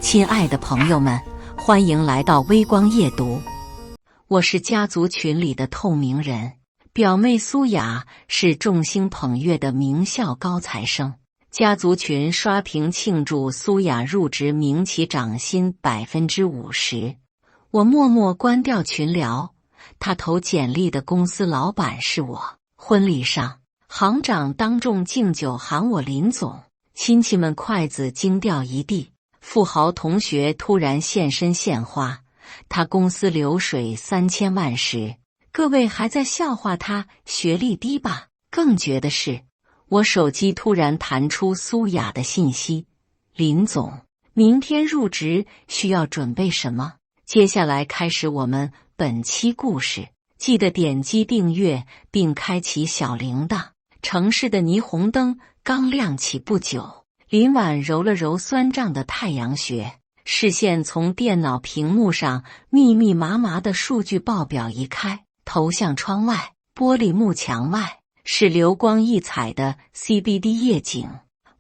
亲爱的朋友们，欢迎来到微光夜读。我是家族群里的透明人，表妹苏雅是众星捧月的名校高材生。家族群刷屏庆祝苏雅入职民企涨薪50%，我默默关掉群聊。他投简历的公司老板是我。婚礼上，行长当众敬酒喊我林总，亲戚们筷子惊掉一地。富豪同学突然现身献花，他公司流水3000万时，各位还在笑话他学历低吧？更绝的是，我手机突然弹出苏雅的信息：林总，明天入职需要准备什么？接下来开始我们本期故事，记得点击订阅并开启小铃铛。城市的霓虹灯刚亮起不久，林婉揉了揉酸胀的太阳穴，视线从电脑屏幕上密密麻麻的数据报表移开，投向窗外。玻璃幕墙外是流光溢彩的 CBD 夜景，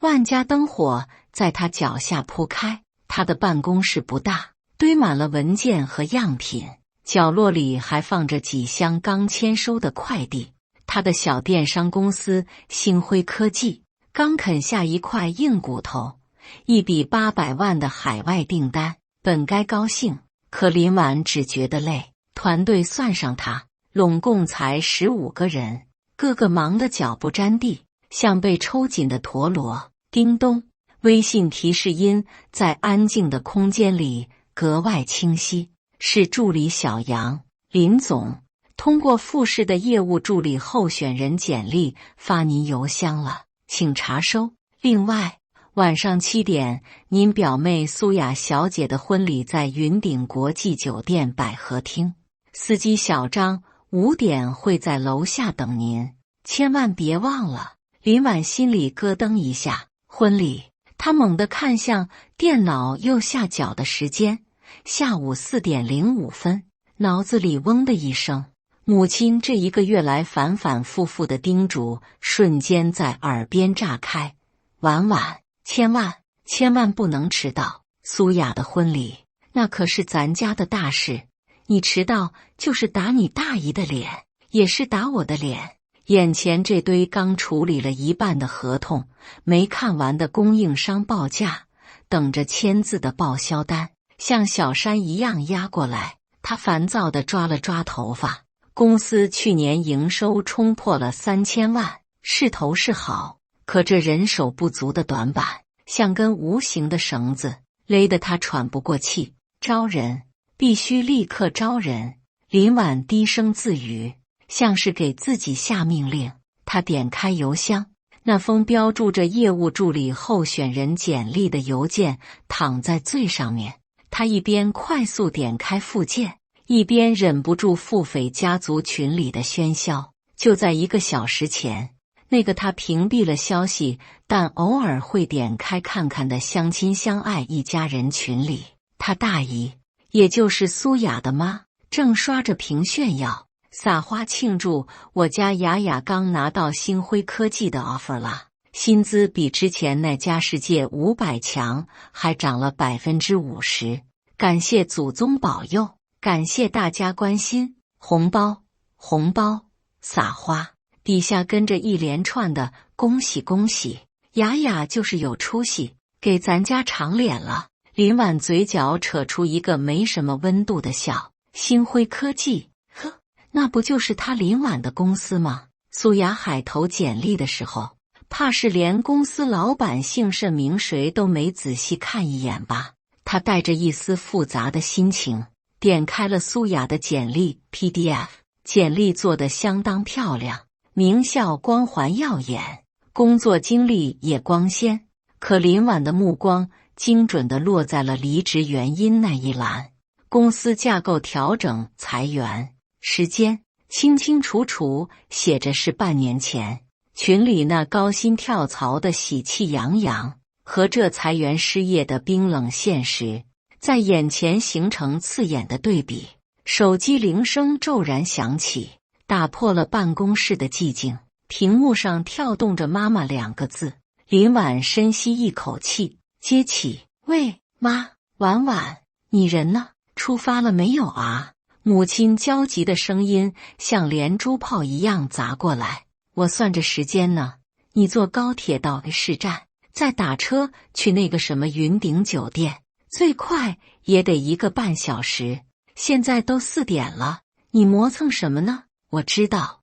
万家灯火在他脚下铺开。他的办公室不大，堆满了文件和样品，角落里还放着几箱刚签收的快递。他的小电商公司星辉科技刚啃下一块硬骨头，一笔800万的海外订单，本该高兴，可林婉只觉得累。团队算上他，拢共才15个人，个个忙得脚不沾地，像被抽紧的陀螺。叮咚，微信提示音在安静的空间里格外清晰，是助理小杨。林总，通过复试的业务助理候选人简历发您邮箱了，请查收。另外，晚上7点，您表妹苏雅小姐的婚礼在云顶国际酒店百合厅，司机小张5点会在楼下等您，千万别忘了。林婉心里咯噔一下，婚礼，她猛地看向电脑右下角的时间，下午4点05分，脑子里嗡的一声。母亲这1个月来反反复复的叮嘱瞬间在耳边炸开：婉婉，千万不能迟到，苏雅的婚礼那可是咱家的大事，你迟到就是打你大姨的脸，也是打我的脸。眼前这堆刚处理了一半的合同，没看完的供应商报价，等着签字的报销单，像小山一样压过来。他烦躁地抓了抓头发。公司去年营收冲破了3000万，势头是好，可这人手不足的短板像根无形的绳子，勒得他喘不过气。招人，必须立刻招人。林婉低声自语，像是给自己下命令。他点开邮箱，那封标注着业务助理候选人简历的邮件躺在最上面。他一边快速点开附件，一边忍不住腹诽家族群里的喧嚣。就在1个小时前，那个他屏蔽了消息但偶尔会点开看看的相亲相爱一家人群里，他大姨，也就是苏雅的妈，正刷着屏炫耀撒花庆祝：我家雅雅刚拿到星辉科技的 offer 了，薪资比之前那家世界500强还涨了50%，感谢祖宗保佑，感谢大家关心，红包红包，撒花。底下跟着一连串的恭喜恭喜，雅雅就是有出息，给咱家长脸了。林婉嘴角扯出一个没什么温度的笑。星辉科技，呵，那不就是他林婉的公司吗？苏雅海投简历的时候，怕是连公司老板姓甚名谁都没仔细看一眼吧。他带着一丝复杂的心情点开了苏雅的简历 PDF， 简历做得相当漂亮，名校光环耀眼，工作经历也光鲜。可林婉的目光精准地落在了离职原因那一栏，公司架构调整裁员，时间清清楚楚写着是半年前。群里那高薪跳槽的喜气洋洋，和这裁员失业的冰冷现实在眼前形成刺眼的对比。手机铃声骤然响起，打破了办公室的寂静。屏幕上跳动着妈妈2个字。林婉深吸一口气，接起：喂，妈，婉婉，你人呢？出发了没有啊？母亲焦急的声音像连珠炮一样砸过来。我算着时间呢，你坐高铁到市站，再打车去那个什么云顶酒店，最快也得1个半小时。现在都4点了，你磨蹭什么呢？我知道，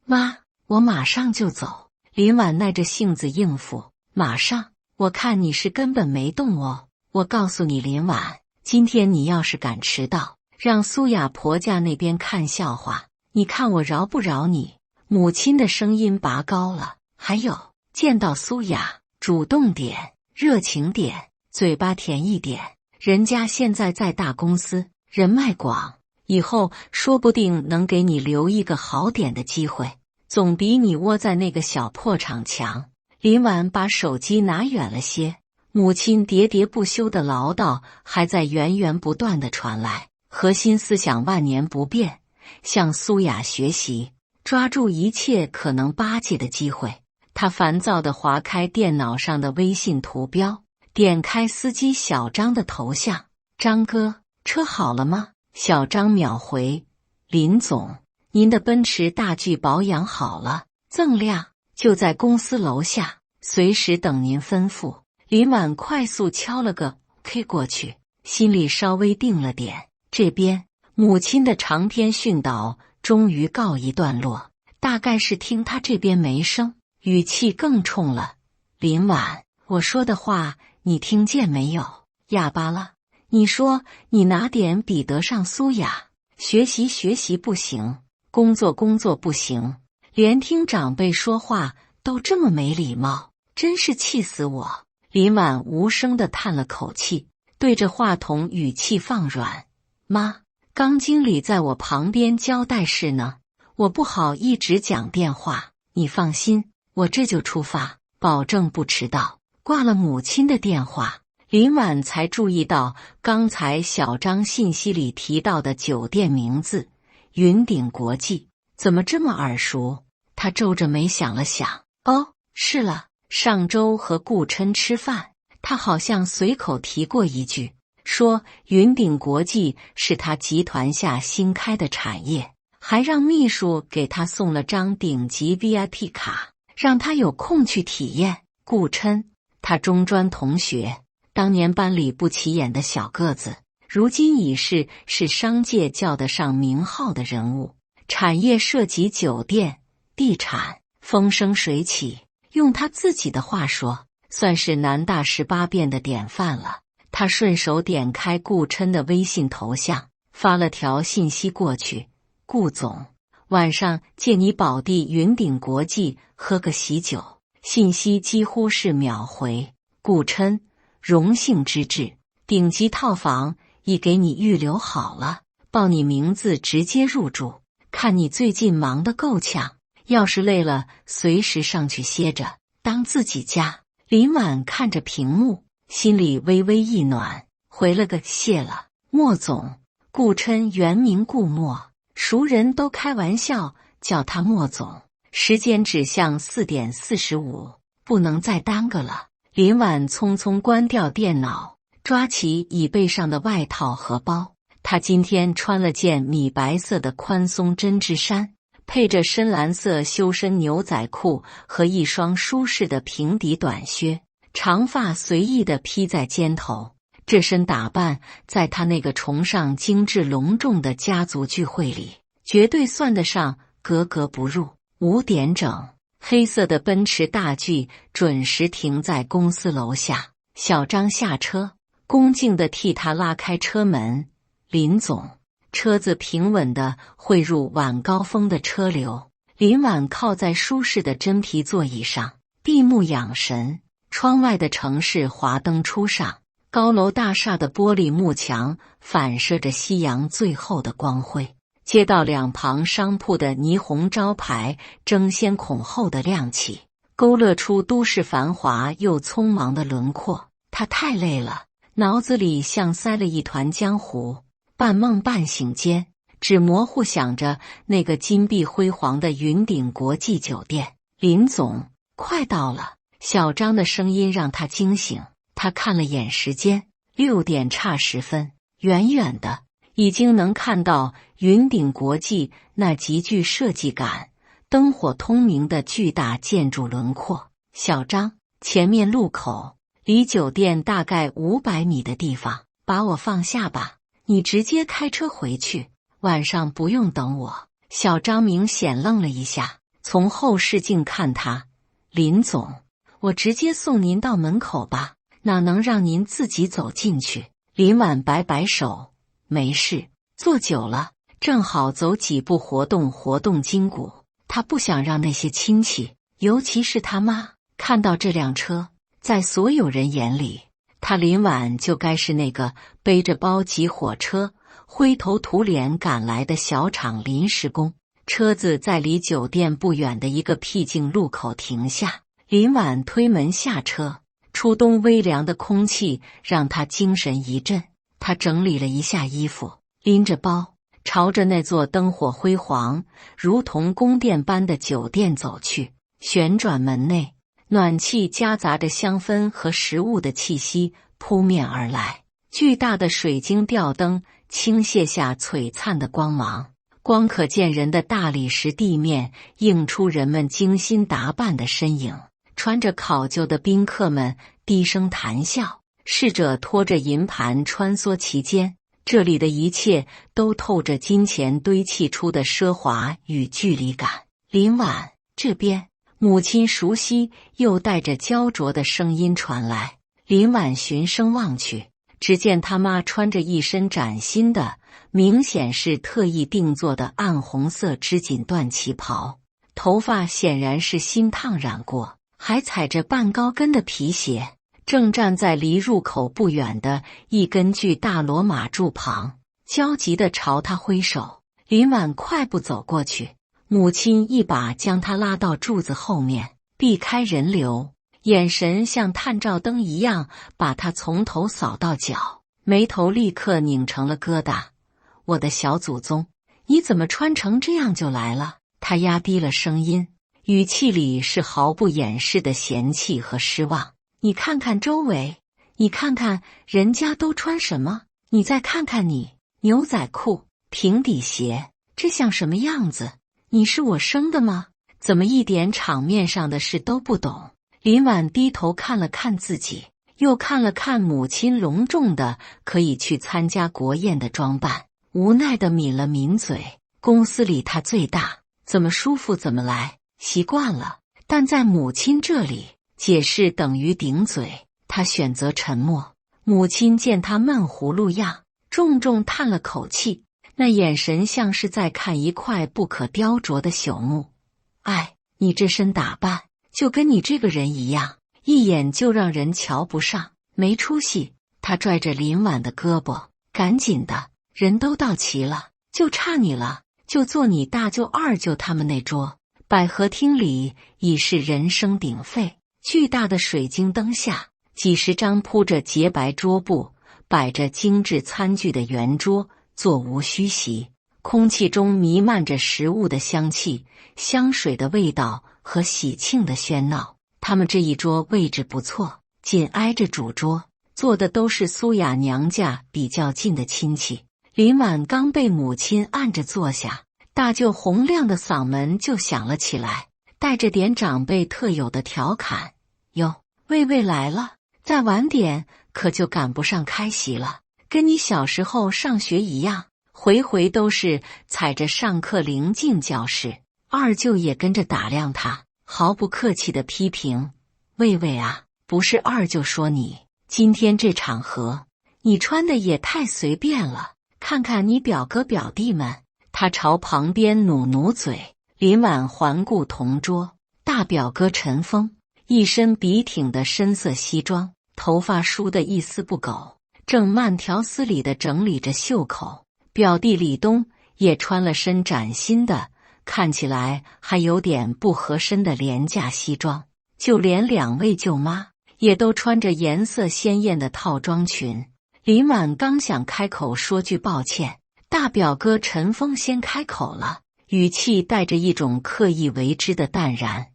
妈，我马上就走。林婉耐着性子应付，马上？我看你是根本没动哦。我告诉你，林婉，今天你要是敢迟到，让苏雅婆家那边看笑话，你看我饶不饶你？母亲的声音拔高了。还有，见到苏雅，主动点，热情点，嘴巴甜一点。人家现在在大公司，人脉广，以后说不定能给你留一个好点的机会，总比你窝在那个小破厂强。林婉把手机拿远了些，母亲喋喋不休的唠叨还在源源不断的传来，核心思想万年不变，向苏雅学习，抓住一切可能巴结的机会。他烦躁地划开电脑上的微信图标，点开司机小张的头像。张哥，车好了吗？小张秒回，林总，您的奔驰大 G 保养好了，锃亮，就在公司楼下，随时等您吩咐。林婉快速敲了个 K 过去，心里稍微定了点。这边母亲的长篇训导终于告一段落，大概是听他这边没声，语气更冲了。林婉，我说的话你听见没有？哑巴了？你说你哪点比得上苏雅？学习不行，工作不行，连听长辈说话都这么没礼貌，真是气死我。林婉无声地叹了口气，对着话筒语气放软。妈，刚经理在我旁边交代事呢，我不好一直讲电话，你放心，我这就出发，保证不迟到。挂了母亲的电话，林婉才注意到刚才小张信息里提到的酒店名字云顶国际，怎么这么耳熟？他皱着眉想了想，哦，是了，上周和顾琛吃饭，他好像随口提过一句，说云顶国际是他集团下新开的产业，还让秘书给他送了张顶级 VIP 卡，让他有空去体验。顾琛，他中专同学，当年班里不起眼的小个子，如今已是商界叫得上名号的人物，产业涉及酒店、地产，风生水起。用他自己的话说，算是南大18变的典范了。他顺手点开顾琛的微信头像，发了条信息过去：顾总，晚上借你宝地云顶国际喝个喜酒。信息几乎是秒回。顾琛，荣幸之至，顶级套房已给你预留好了，报你名字直接入住。看你最近忙得够呛，要是累了随时上去歇着，当自己家。林婉看着屏幕，心里微微一暖，回了个谢了。莫总，顾琛原名顾墨，熟人都开玩笑叫他莫总。时间指向4点45，不能再耽搁了。林婉匆匆关掉电脑，抓起椅背上的外套和包。她今天穿了件米白色的宽松针织衫，配着深蓝色修身牛仔裤和一双舒适的平底短靴，长发随意地披在肩头。这身打扮在她那个崇尚精致隆重的家族聚会里，绝对算得上格格不入。5点整，黑色的奔驰大 G 准时停在公司楼下。小张下车，恭敬地替他拉开车门。林总。车子平稳地汇入晚高峰的车流。林婉靠在舒适的真皮座椅上，闭目养神。窗外的城市华灯初上，高楼大厦的玻璃幕墙反射着夕阳最后的光辉。街道两旁商铺的霓虹招牌争先恐后的亮起，勾勒出都市繁华又匆忙的轮廓。他太累了，脑子里像塞了一团浆糊，半梦半醒间，只模糊想着那个金碧辉煌的云顶国际酒店。林总，快到了！小张的声音让他惊醒，他看了眼时间6点差10分，远远的已经能看到云顶国际那极具设计感、灯火通明的巨大建筑轮廓。小张，前面路口，离酒店大概500米的地方，把我放下吧，你直接开车回去，晚上不用等我。小张明显愣了一下，从后视镜看他，林总，我直接送您到门口吧，哪能让您自己走进去？林婉摆摆手，没事，坐久了，正好走几步活动筋骨。他不想让那些亲戚，尤其是他妈，看到这辆车。在所有人眼里，他林婉就该是那个背着包挤火车、灰头土脸赶来的小厂临时工。车子在离酒店不远的一个僻静路口停下，林婉推门下车。初冬微凉的空气让他精神一振，他整理了一下衣服，拎着包，朝着那座灯火辉煌、如同宫殿般的酒店走去。旋转门内，暖气夹杂着香氛和食物的气息扑面而来，巨大的水晶吊灯倾泻下璀璨的光芒，光可见人的大理石地面映出人们精心打扮的身影。穿着考究的宾客们低声谈笑，侍者拖着银盘穿梭其间。这里的一切都透着金钱堆砌出的奢华与距离感。林婉，这边，母亲熟悉又带着焦灼的声音传来。林婉循声望去，只见他妈穿着一身崭新的，明显是特意定做的暗红色织锦缎旗袍，头发显然是新烫染过，还踩着半高跟的皮鞋，正站在离入口不远的一根巨大罗马柱旁，焦急地朝他挥手。林婉快步走过去，母亲一把将他拉到柱子后面，避开人流，眼神像探照灯一样把他从头扫到脚，眉头立刻拧成了疙瘩。我的小祖宗，你怎么穿成这样就来了？他压低了声音，语气里是毫不掩饰的嫌弃和失望。你看看周围，你看看人家都穿什么，你再看看你，牛仔裤、平底鞋，这像什么样子？你是我生的吗？怎么一点场面上的事都不懂？林婉低头看了看自己，又看了看母亲隆重的可以去参加国宴的装扮，无奈地抿了抿嘴。公司里他最大，怎么舒服怎么来，习惯了。但在母亲这里，解释等于顶嘴，他选择沉默。母亲见他闷葫芦样，重重叹了口气，那眼神像是在看一块不可雕琢的朽木。哎，你这身打扮，就跟你这个人一样，一眼就让人瞧不上，没出息。他拽着林婉的胳膊，赶紧的，人都到齐了，就差你了，就坐你大舅二舅他们那桌。百合厅里已是人声鼎沸，巨大的水晶灯下，几十张铺着洁白桌布、摆着精致餐具的圆桌，座无虚席。空气中弥漫着食物的香气、香水的味道和喜庆的喧闹。他们这一桌位置不错，紧挨着主桌，坐的都是苏雅娘家比较近的亲戚。林婉刚被母亲按着坐下，大舅洪亮的嗓门就响了起来，带着点长辈特有的调侃：哟，魏魏来了，再晚点可就赶不上开席了，跟你小时候上学一样，回回都是踩着上课铃进教室。二舅也跟着打量他，毫不客气地批评：魏魏啊，不是二舅说你，今天这场合你穿的也太随便了，看看你表哥表弟们。他朝旁边努努嘴。林婉环顾同桌，大表哥陈峰一身笔挺的深色西装，头发梳得一丝不苟，正慢条斯理地整理着袖口。表弟李东也穿了身崭新的，看起来还有点不合身的廉价西装，就连两位舅妈也都穿着颜色鲜艳的套装裙。林婉刚想开口说句抱歉，大表哥陈峰先开口了，语气带着一种刻意为之的淡然：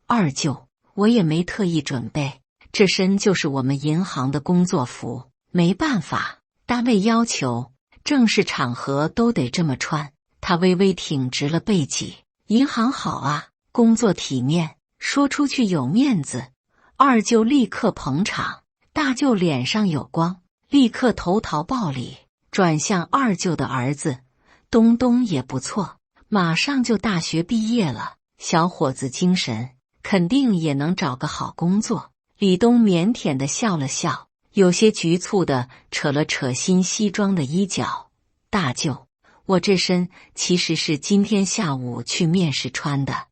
二舅，我也没特意准备，这身就是我们银行的工作服，没办法，单位要求，正式场合都得这么穿。他微微挺直了背脊。银行好啊，工作体面，说出去有面子。二舅立刻捧场，大舅脸上有光，立刻投桃报李，转向二舅的儿子东东也不错，马上就大学毕业了，小伙子精神，肯定也能找个好工作。李东腼腆地笑了笑，有些局促地扯了扯新西装的衣角。大舅，我这身其实是今天下午去面试穿的。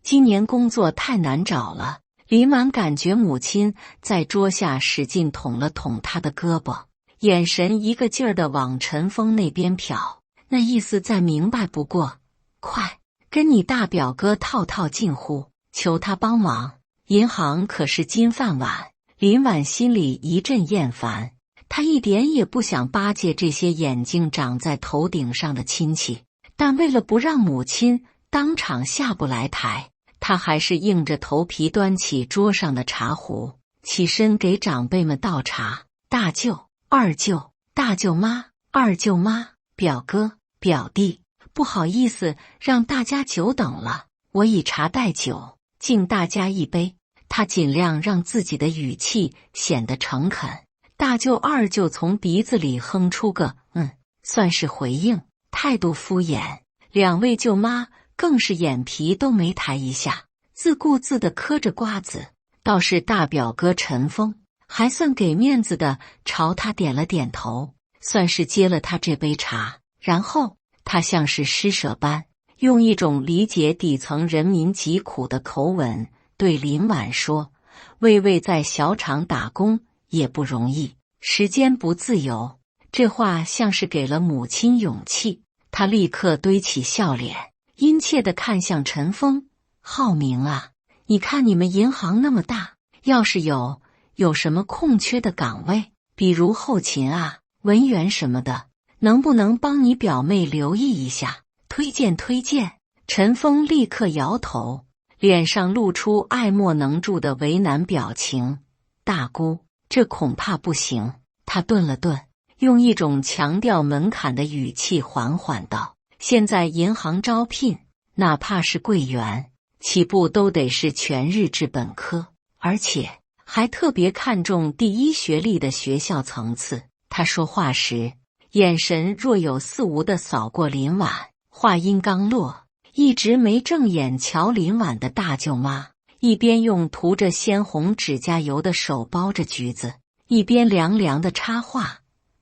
今年工作太难找了。林婉感觉母亲在桌下使劲捅了捅他的胳膊，眼神一个劲儿地往陈峰那边瞟，那意思再明白不过。快跟你大表哥套套近乎，求他帮忙。银行可是金饭碗。林婉心里一阵厌烦，他一点也不想巴结这些眼睛长在头顶上的亲戚，但为了不让母亲当场下不来台，他还是硬着头皮端起桌上的茶壶，起身给长辈们倒茶。大舅、二舅、大舅妈、二舅妈、表哥、表弟，不好意思让大家久等了，我以茶代酒，敬大家一杯。他尽量让自己的语气显得诚恳。大舅、二舅从鼻子里哼出个算是回应，态度敷衍。两位舅妈更是眼皮都没抬一下，自顾自地嗑着瓜子。倒是大表哥陈峰还算给面子的朝他点了点头，算是接了他这杯茶。然后他像是施舍般，用一种理解底层人民疾苦的口吻对林婉说，魏魏在小厂打工也不容易，时间不自由。这话像是给了母亲勇气。他立刻堆起笑脸，殷切地看向陈峰。浩明啊，你看你们银行那么大，要是有什么空缺的岗位，比如后勤啊、文员什么的，能不能帮你表妹留意一下，推荐推荐？陈峰立刻摇头，脸上露出爱莫能助的为难表情。大姑，这恐怕不行。他顿了顿，用一种强调门槛的语气缓缓道，现在银行招聘，哪怕是柜员，起步都得是全日制本科，而且还特别看重第一学历的学校层次。他说话时，眼神若有似无地扫过林婉，话音刚落，一直没正眼瞧林婉的大舅妈一边用涂着鲜红指甲油的手包着橘子，一边凉凉的插话，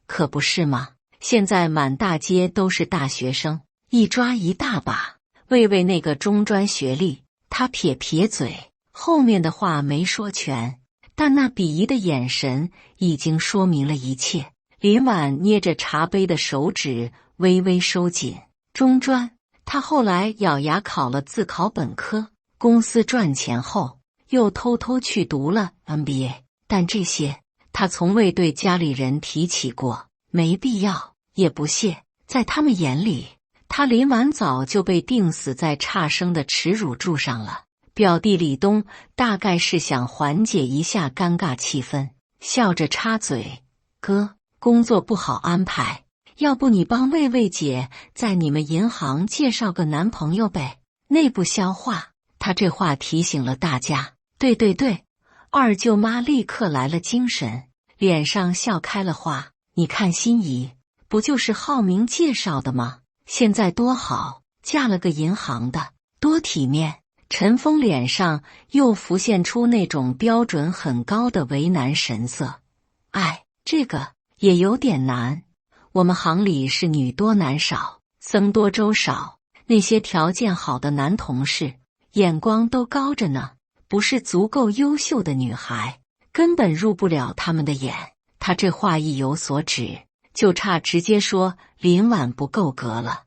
可不是吗？现在满大街都是大学生，一抓一大把。魏魏那个中专学历，他撇撇嘴，后面的话没说全，但那鄙夷的眼神已经说明了一切。林婉捏着茶杯的手指微微收紧。中专，他后来咬牙考了自考本科，公司赚钱后又偷偷去读了 MBA， 但这些他从未对家里人提起过，没必要，也不屑。在他们眼里，他林婉早就被钉死在差生的耻辱柱上了。表弟李东大概是想缓解一下尴尬气氛，笑着插嘴，哥，工作不好安排，要不你帮魏魏姐在你们银行介绍个男朋友呗，内部消化。他这话提醒了大家。对对对，二舅妈立刻来了精神，脸上笑开了花。你看心仪，不就是浩明介绍的吗？现在多好，嫁了个银行的，多体面。陈峰脸上又浮现出那种标准很高的为难神色。这个也有点难，我们行里是女多男少，僧多粥少，那些条件好的男同事眼光都高着呢，不是足够优秀的女孩根本入不了他们的眼。他这话意有所指，就差直接说林婉不够格了。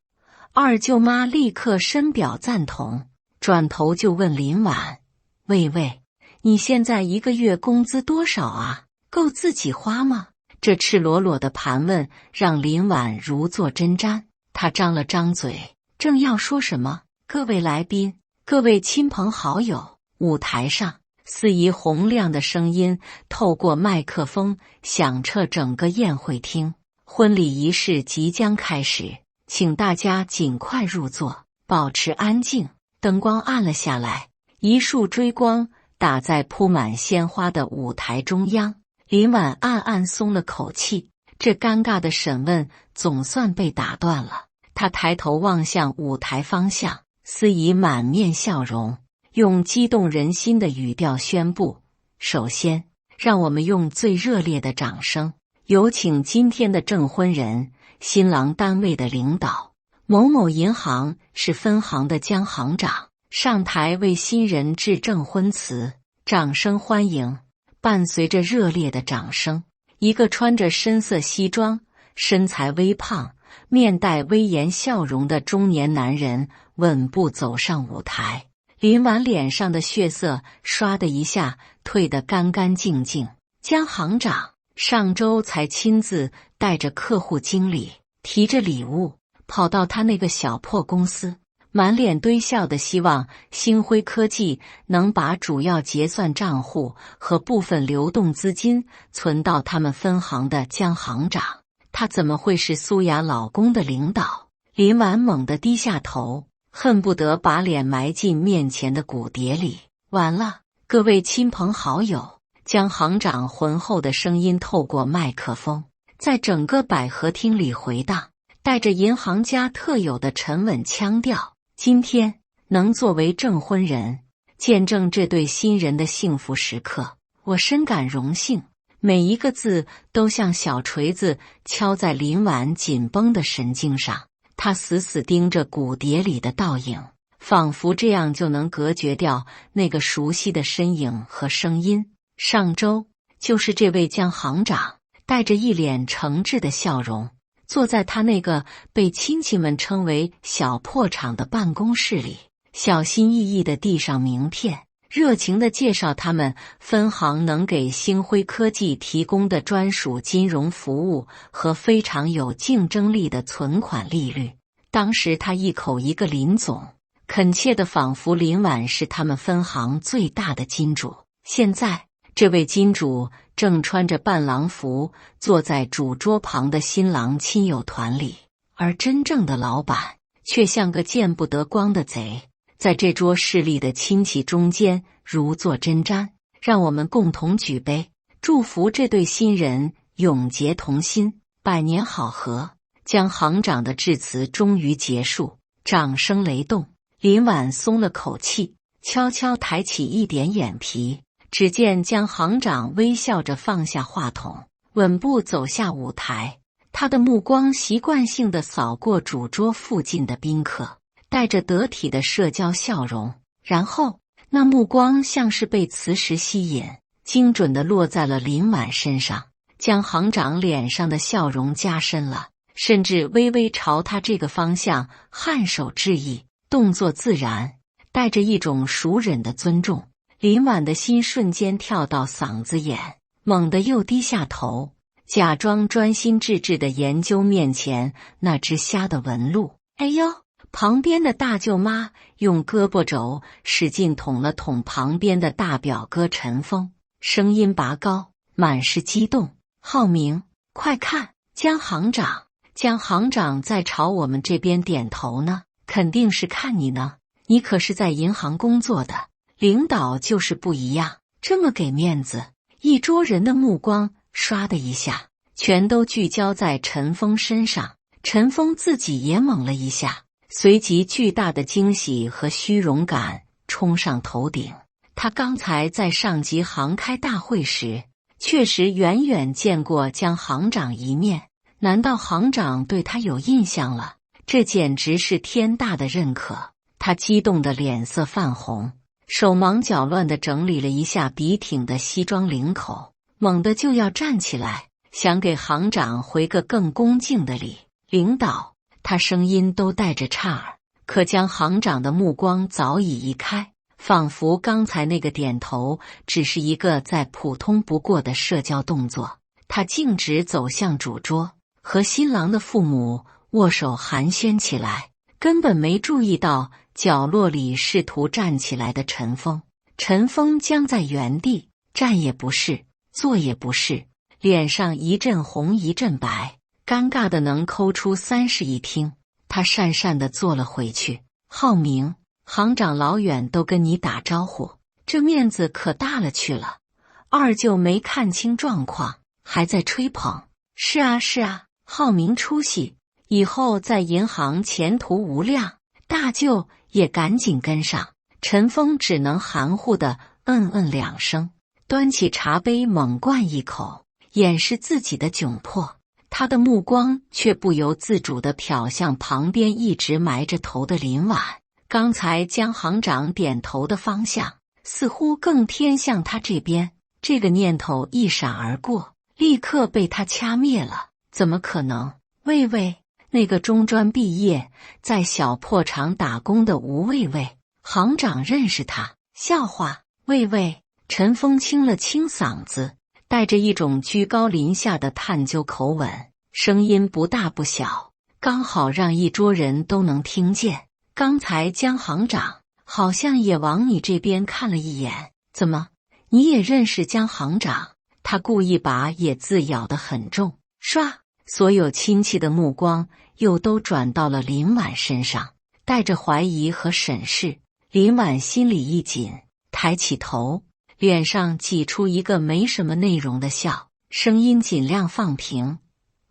二舅妈立刻深表赞同，转头就问林婉，魏魏，你现在一个月工资多少啊？够自己花吗？这赤裸裸的盘问让林婉如坐针毡，她张了张嘴，正要说什么，各位来宾，各位亲朋好友，舞台上司仪洪亮的声音透过麦克风响彻整个宴会厅。婚礼仪式即将开始，请大家尽快入座，保持安静。灯光暗了下来，一束追光打在铺满鲜花的舞台中央。林婉暗暗松了口气，这尴尬的审问总算被打断了。他抬头望向舞台方向，司仪满面笑容，用激动人心的语调宣布：首先，让我们用最热烈的掌声，有请今天的证婚人，新郎单位的领导，某某银行市分行的江行长，上台为新人致证婚词。掌声欢迎！伴随着热烈的掌声，一个穿着深色西装、身材微胖、面带威严笑容的中年男人稳步走上舞台。林婉脸上的血色唰的一下退得干干净净。江行长上周才亲自带着客户经理，提着礼物跑到他那个小破公司，满脸堆笑的希望星辉科技能把主要结算账户和部分流动资金存到他们分行的江行长。他怎么会是苏雅老公的领导？林婉猛地低下头，恨不得把脸埋进面前的骨碟里。完了，各位亲朋好友，江行长浑厚的声音透过麦克风，在整个百合厅里回荡，带着银行家特有的沉稳腔调。今天能作为证婚人，见证这对新人的幸福时刻，我深感荣幸。每一个字都像小锤子敲在林婉紧绷的神经上，他死死盯着骨碟里的倒影，仿佛这样就能隔绝掉那个熟悉的身影和声音。上周就是这位江行长带着一脸诚挚的笑容，坐在他那个被亲戚们称为小破厂的办公室里，小心翼翼地递上名片，热情地介绍他们分行能给星辉科技提供的专属金融服务和非常有竞争力的存款利率。当时他一口一个林总，恳切的仿佛林婉是他们分行最大的金主。现在这位金主正穿着伴郎服坐在主桌旁的新郎亲友团里，而真正的老板却像个见不得光的贼，在这桌势力的亲戚中间如坐针毡。让我们共同举杯，祝福这对新人永结同心，百年好合。江行长的致辞终于结束，掌声雷动。林婉松了口气，悄悄抬起一点眼皮。只见江行长微笑着放下话筒，稳步走下舞台。他的目光习惯性地扫过主桌附近的宾客，带着得体的社交笑容，然后那目光像是被磁石吸引，精准地落在了林婉身上。江行长脸上的笑容加深了，甚至微微朝他这个方向颔首致意，动作自然，带着一种熟稔的尊重。林婉的心瞬间跳到嗓子眼，猛地又低下头，假装专心致志地研究面前那只虾的纹路。哎呦！旁边的大舅妈用胳膊肘使劲捅了捅旁边的大表哥陈峰，声音拔高，满是激动。浩明，快看，江行长！江行长在朝我们这边点头呢，肯定是看你呢，你可是在银行工作的。领导就是不一样，这么给面子。一桌人的目光唰的一下全都聚焦在陈峰身上，陈峰自己也懵了一下，随即巨大的惊喜和虚荣感冲上头顶。他刚才在上级行开大会时确实远远见过江行长一面，难道行长对他有印象了？这简直是天大的认可。他激动的脸色泛红，手忙脚乱地整理了一下笔挺的西装领口，猛地就要站起来，想给行长回个更恭敬的礼。领导，他声音都带着颤儿，可江行长的目光早已移开，仿佛刚才那个点头只是一个再普通不过的社交动作。他径直走向主桌，和新郎的父母握手寒暄起来，根本没注意到角落里试图站起来的陈峰。陈峰僵在原地，站也不是，坐也不是，脸上一阵红一阵白，尴尬的能抠出30一听。他讪讪地坐了回去。浩明，行长老远都跟你打招呼，这面子可大了去了。二舅没看清状况，还在吹捧。是啊是啊，浩明出息，以后在银行前途无量。大舅也赶紧跟上。陈峰只能含糊的2声，端起茶杯猛灌一口，掩饰自己的窘迫。他的目光却不由自主地瞟向旁边一直埋着头的林婉，刚才江行长点头的方向似乎更偏向他这边。这个念头一闪而过，立刻被他掐灭了。怎么可能？魏魏，那个中专毕业在小破厂打工的吴魏魏，行长认识他。笑话。魏魏，陈峰清了清嗓子，带着一种居高临下的探究口吻，声音不大不小，刚好让一桌人都能听见。刚才江行长好像也往你这边看了一眼，怎么，你也认识江行长？他故意把也字咬得很重。唰，所有亲戚的目光又都转到了林婉身上，带着怀疑和审视。林婉心里一紧，抬起头，脸上挤出一个没什么内容的笑，声音尽量放平。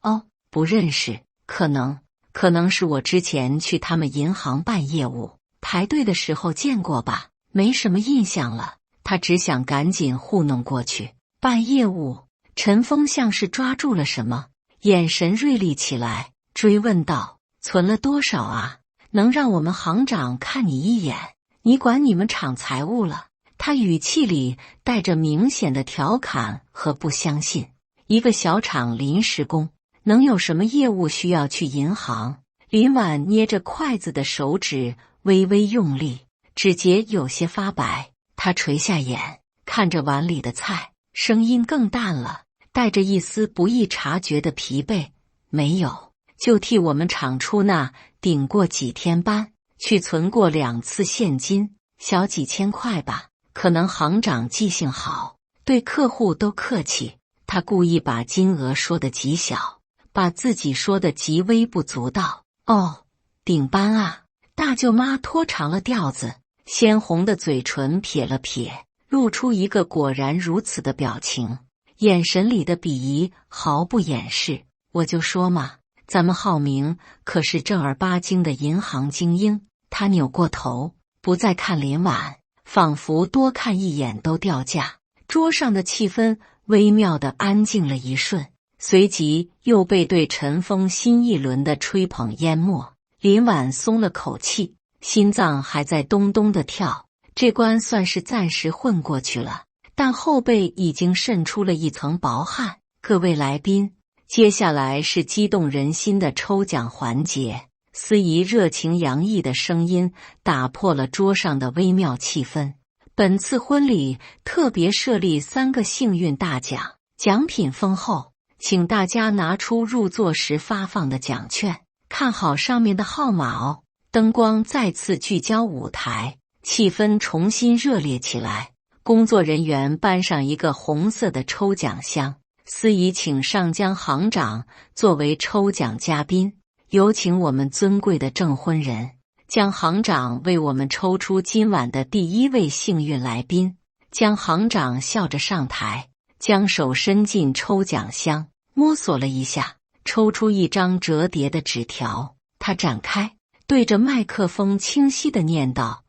哦，不认识，可能是我之前去他们银行办业务，排队的时候见过吧，没什么印象了。他只想赶紧糊弄过去。办业务？陈峰像是抓住了什么，眼神锐利起来，追问道：存了多少啊？能让我们行长看你一眼？你管你们厂财务了？他语气里带着明显的调侃和不相信。一个小厂临时工，能有什么业务需要去银行？林婉捏着筷子的手指微微用力，指节有些发白。他垂下眼，看着碗里的菜，声音更淡了，带着一丝不易察觉的疲惫。没有，就替我们厂出纳顶过几天班，去存过2次现金，小几千块吧。可能行长记性好，对客户都客气。他故意把金额说得极小，把自己说得极微不足道。哦，顶班啊！大舅妈拖长了调子，鲜红的嘴唇撇了撇，露出一个果然如此的表情，眼神里的鄙夷毫不掩饰。我就说嘛，咱们浩明可是正儿八经的银行精英。他扭过头，不再看林婉，仿佛多看一眼都掉价。桌上的气氛微妙地安静了一瞬，随即又被对陈峰新一轮的吹捧淹没。林婉松了口气，心脏还在咚咚地跳。这关算是暂时混过去了，但后背已经渗出了一层薄汗。各位来宾，接下来是激动人心的抽奖环节。司仪热情洋溢的声音打破了桌上的微妙气氛。本次婚礼特别设立3个幸运大奖，奖品丰厚，请大家拿出入座时发放的奖券，看好上面的号码哦。灯光再次聚焦舞台，气氛重新热烈起来。工作人员搬上一个红色的抽奖箱，司仪请上江行长作为抽奖嘉宾，有请我们尊贵的证婚人。江行长为我们抽出今晚的第1位幸运来宾。江行长笑着上台，将手伸进抽奖箱，摸索了一下，抽出一张折叠的纸条。他展开，对着麦克风清晰地念道：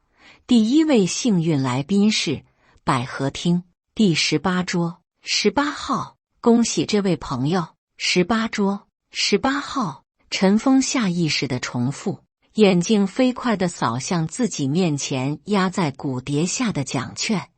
第1位幸运来宾是百合厅第18桌18号，恭喜这位朋友。18桌18号。陈峰下意识地重复，眼睛飞快地扫向自己面前压在骨碟下的奖券。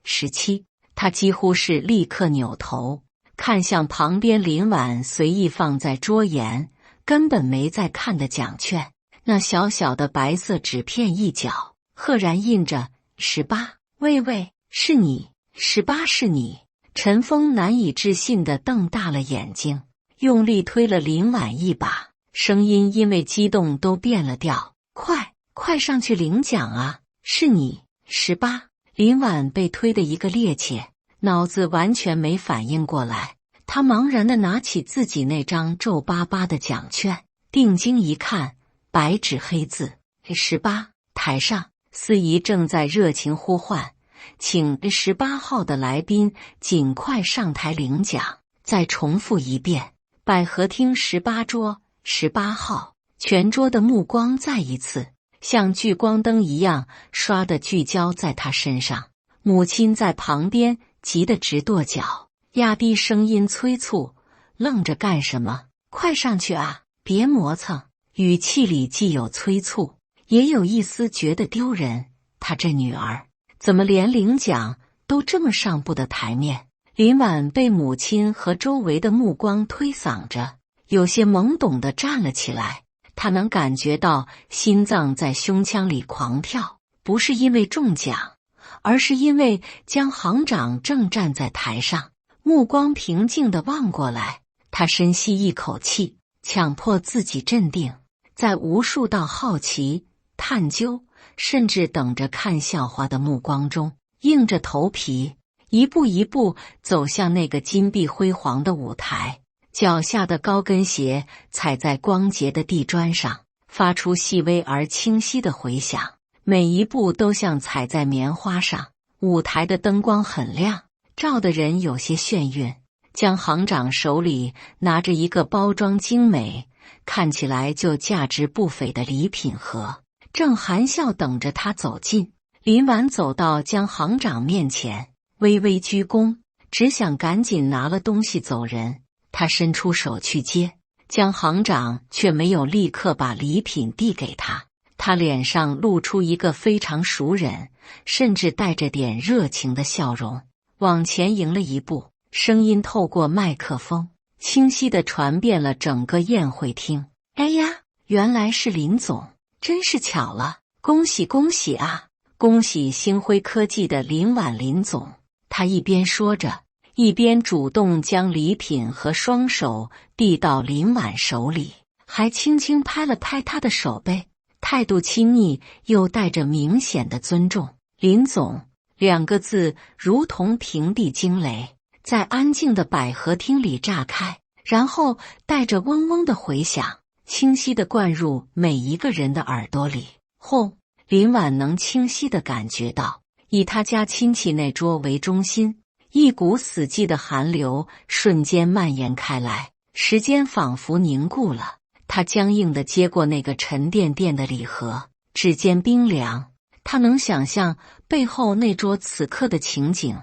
17。他几乎是立刻扭头看向旁边林婉随意放在桌沿，根本没在看的奖券。那小小的白色纸片一角，赫然印着18。喂喂，是你？18是你？陈峰难以置信地瞪大了眼睛，用力推了林婉一把，声音因为激动都变了调。快上去领奖啊！是你，18。林婉被推得一个趔趄，脑子完全没反应过来。他茫然地拿起自己那张皱巴巴的奖券，定睛一看，白纸黑字18。台上，司仪正在热情呼唤，请18号的来宾尽快上台领奖。再重复一遍，百合厅18桌18号。全桌的目光再一次像聚光灯一样刷地聚焦在他身上。母亲在旁边急得直跺脚，压低声音催促：“愣着干什么？快上去啊，别磨蹭！”语气里既有催促，也有一丝觉得丢人。他这女儿怎么连领奖都这么上不得台面？林婉被母亲和周围的目光推搡着，有些懵懂地站了起来。他能感觉到心脏在胸腔里狂跳，不是因为中奖，而是因为江行长正站在台上，目光平静地望过来。他深吸一口气，强迫自己镇定，在无数道好奇、探究，甚至等着看笑话的目光中，硬着头皮一步一步走向那个金碧辉煌的舞台。脚下的高跟鞋踩在光洁的地砖上，发出细微而清晰的回响，每一步都像踩在棉花上。舞台的灯光很亮，照得人有些眩晕。江行长手里拿着一个包装精美、看起来就价值不菲的礼品盒，正含笑等着他走近。林婉走到江行长面前，微微鞠躬，只想赶紧拿了东西走人。他伸出手去接，江行长却没有立刻把礼品递给他，他脸上露出一个非常熟稔，甚至带着点热情的笑容，往前迎了一步，声音透过麦克风清晰地传遍了整个宴会厅：“哎呀，原来是林总，真是巧了，恭喜恭喜啊，恭喜星辉科技的林婉林总。”他一边说着，一边主动将礼品和双手递到林婉手里，还轻轻拍了拍她的手背，态度亲昵又带着明显的尊重。林总2个字如同平地惊雷，在安静的百合厅里炸开，然后带着嗡嗡的回响，清晰地灌入每一个人的耳朵里。轰！林婉能清晰地感觉到，以他家亲戚那桌为中心，一股死寂的寒流瞬间蔓延开来，时间仿佛凝固了。他僵硬地接过那个沉甸甸的礼盒，指尖冰凉。他能想象背后那桌此刻的情景，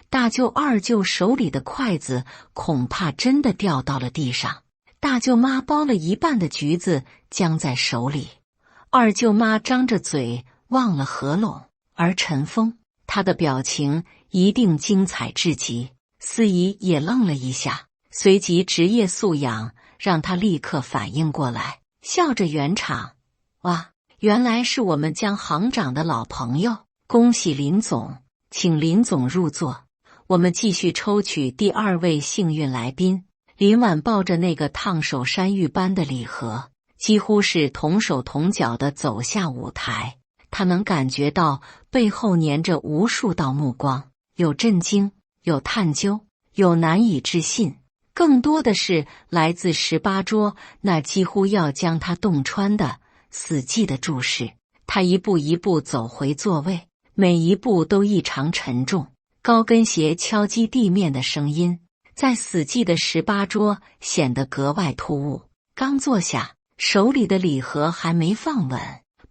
大舅二舅手里的筷子恐怕真的掉到了地上，大舅妈剥了一半的橘子僵在手里，二舅妈张着嘴忘了合拢，而陈峰他的表情一定精彩至极。司仪也愣了一下，随即职业素养让他立刻反应过来，笑着圆场：“哇，原来是我们江行长的老朋友，恭喜林总，请林总入座，我们继续抽取第2位幸运来宾。”林婉抱着那个烫手山芋般的礼盒，几乎是同手同脚地走下舞台。他能感觉到背后粘着无数道目光，有震惊，有探究，有难以置信，更多的是来自18桌那几乎要将他洞穿的死寂的注视。他一步一步走回座位，每一步都异常沉重，高跟鞋敲击地面的声音在死寂的18桌显得格外突兀。刚坐下，手里的礼盒还没放稳，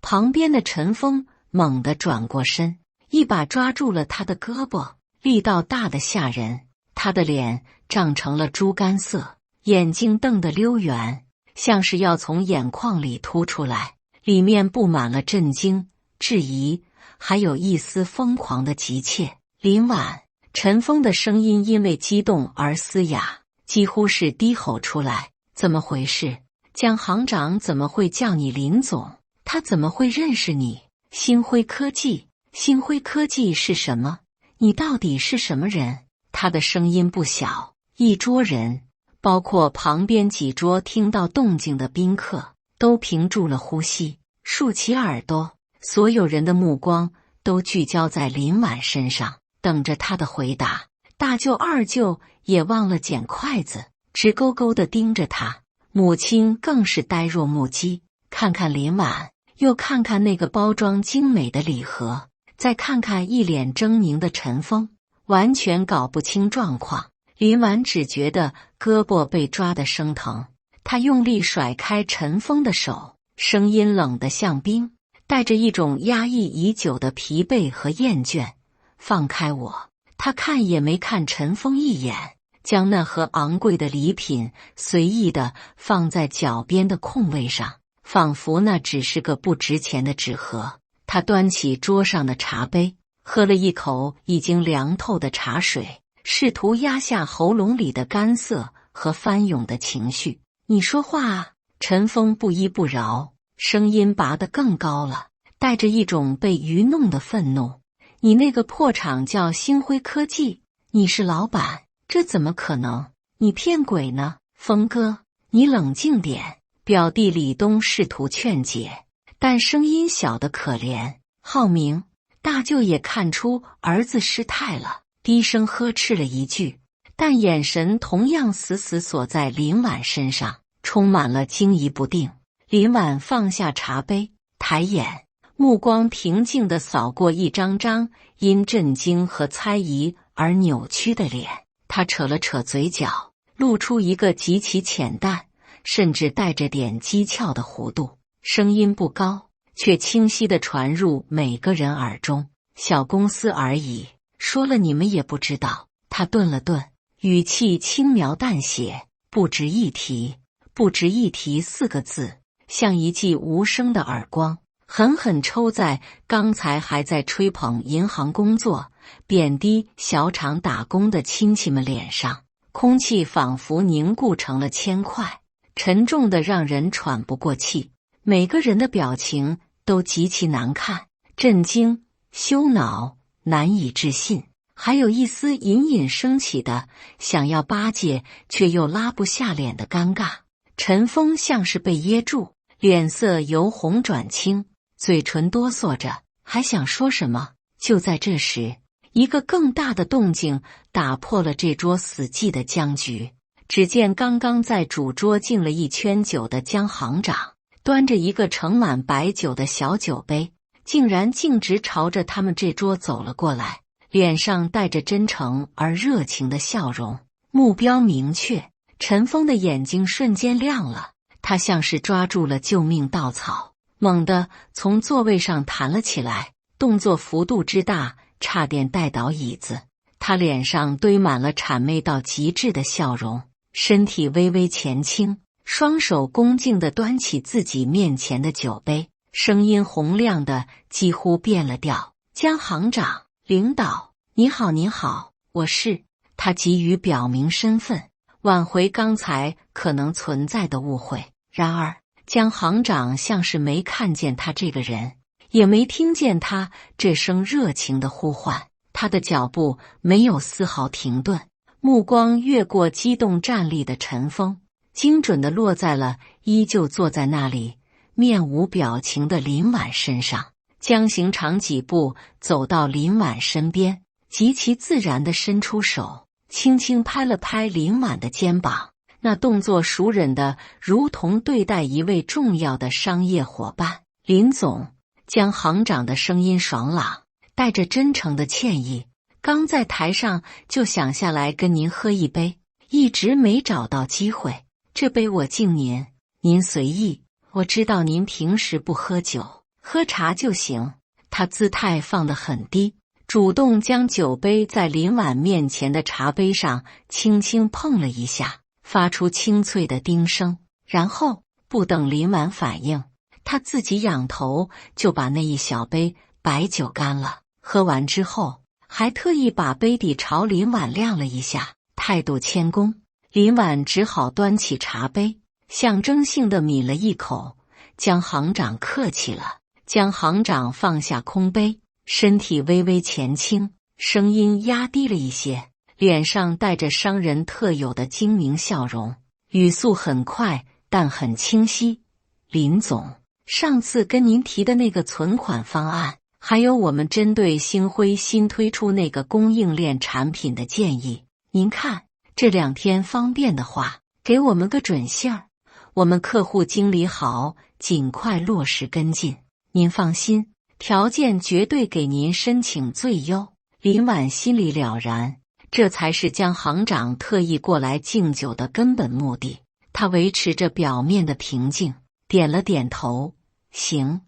旁边的陈峰猛地转过身，一把抓住了他的胳膊，力道大得吓人。他的脸涨成了猪肝色，眼睛瞪得溜圆，像是要从眼眶里凸出来，里面布满了震惊、质疑，还有一丝疯狂的急切。林婉，陈峰的声音因为激动而嘶哑，几乎是低吼出来：“怎么回事？江行长怎么会叫你林总？他怎么会认识你？星辉科技，星辉科技是什么？你到底是什么人？”他的声音不小，一桌人，包括旁边几桌听到动静的宾客，都屏住了呼吸，竖起耳朵，所有人的目光都聚焦在林婉身上，等着他的回答。大舅二舅也忘了捡筷子，直勾勾地盯着他。母亲更是呆若木鸡，看看林婉，又看看那个包装精美的礼盒，再看看一脸狰狞的陈峰，完全搞不清状况。林婉只觉得胳膊被抓得生疼，她用力甩开陈峰的手，声音冷得像冰，带着一种压抑已久的疲惫和厌倦。放开我！他看也没看陈峰一眼，将那盒昂贵的礼品随意地放在脚边的空位上，仿佛那只是个不值钱的纸盒。他端起桌上的茶杯，喝了一口已经凉透的茶水，试图压下喉咙里的干涩和翻涌的情绪。你说话啊！陈峰不依不饶，声音拔得更高了，带着一种被愚弄的愤怒。你那个破厂叫星辉科技，你是老板，这怎么可能？你骗鬼呢！峰哥，你冷静点。表弟李东试图劝解，但声音小得可怜。浩明，大舅也看出儿子失态了，低声呵斥了一句，但眼神同样死死锁在林婉身上，充满了惊疑不定。林婉放下茶杯，抬眼，目光平静地扫过一张张因震惊和猜疑而扭曲的脸。他扯了扯嘴角，露出一个极其浅淡，甚至带着点讥诮的弧度，声音不高，却清晰地传入每个人耳中。小公司而已，说了你们也不知道。他顿了顿，语气轻描淡写，不值一提。不值一提4个字，像一记无声的耳光，狠狠抽在刚才还在吹捧银行工作、贬低小厂打工的亲戚们脸上。空气仿佛凝固成了铅块，沉重的让人喘不过气。每个人的表情都极其难看，震惊、羞恼、难以置信，还有一丝隐隐升起的想要巴结却又拉不下脸的尴尬。陈峰像是被噎住，脸色由红转青，嘴唇哆嗦着，还想说什么。就在这时，一个更大的动静打破了这桌死寂的僵局。只见刚刚在主桌敬了一圈酒的江行长，端着一个盛满白酒的小酒杯，竟然径直朝着他们这桌走了过来，脸上带着真诚而热情的笑容。目标明确，陈峰的眼睛瞬间亮了，他像是抓住了救命稻草，猛地从座位上弹了起来，动作幅度之大，差点带倒椅子。他脸上堆满了谄媚到极致的笑容，身体微微前倾，双手恭敬地端起自己面前的酒杯，声音洪亮的几乎变了调。江行长，领导，你好您好，我是……他急于表明身份，挽回刚才可能存在的误会。然而江行长像是没看见他这个人，也没听见他这声热情的呼唤。他的脚步没有丝毫停顿，目光越过激动站立的陈峰，精准地落在了依旧坐在那里面无表情的林婉身上。江行长几步走到林婉身边，极其自然地伸出手，轻轻拍了拍林婉的肩膀，那动作熟稔的如同对待一位重要的商业伙伴。林总，江行长的声音爽朗，带着真诚的歉意。刚在台上就想下来跟您喝一杯，一直没找到机会，这杯我敬您，您随意。我知道您平时不喝酒，喝茶就行。他姿态放得很低，主动将酒杯在林婉面前的茶杯上轻轻碰了一下，发出清脆的叮声。然后不等林婉反应，他自己仰头就把那一小杯白酒干了。喝完之后，还特意把杯底朝林婉亮了一下，态度谦恭。林婉只好端起茶杯，象征性地抿了一口。江行长客气了。江行长放下空杯，身体微微前倾，声音压低了一些，脸上带着商人特有的精明笑容，语速很快但很清晰。林总，上次跟您提的那个存款方案还有我们针对星辉新推出那个供应链产品的建议，您看这2天方便的话，给我们个准信儿，我们客户经理好，尽快落实跟进。您放心，条件绝对给您申请最优。林婉心里了然，这才是江行长特意过来敬酒的根本目的。他维持着表面的平静，点了点头，行，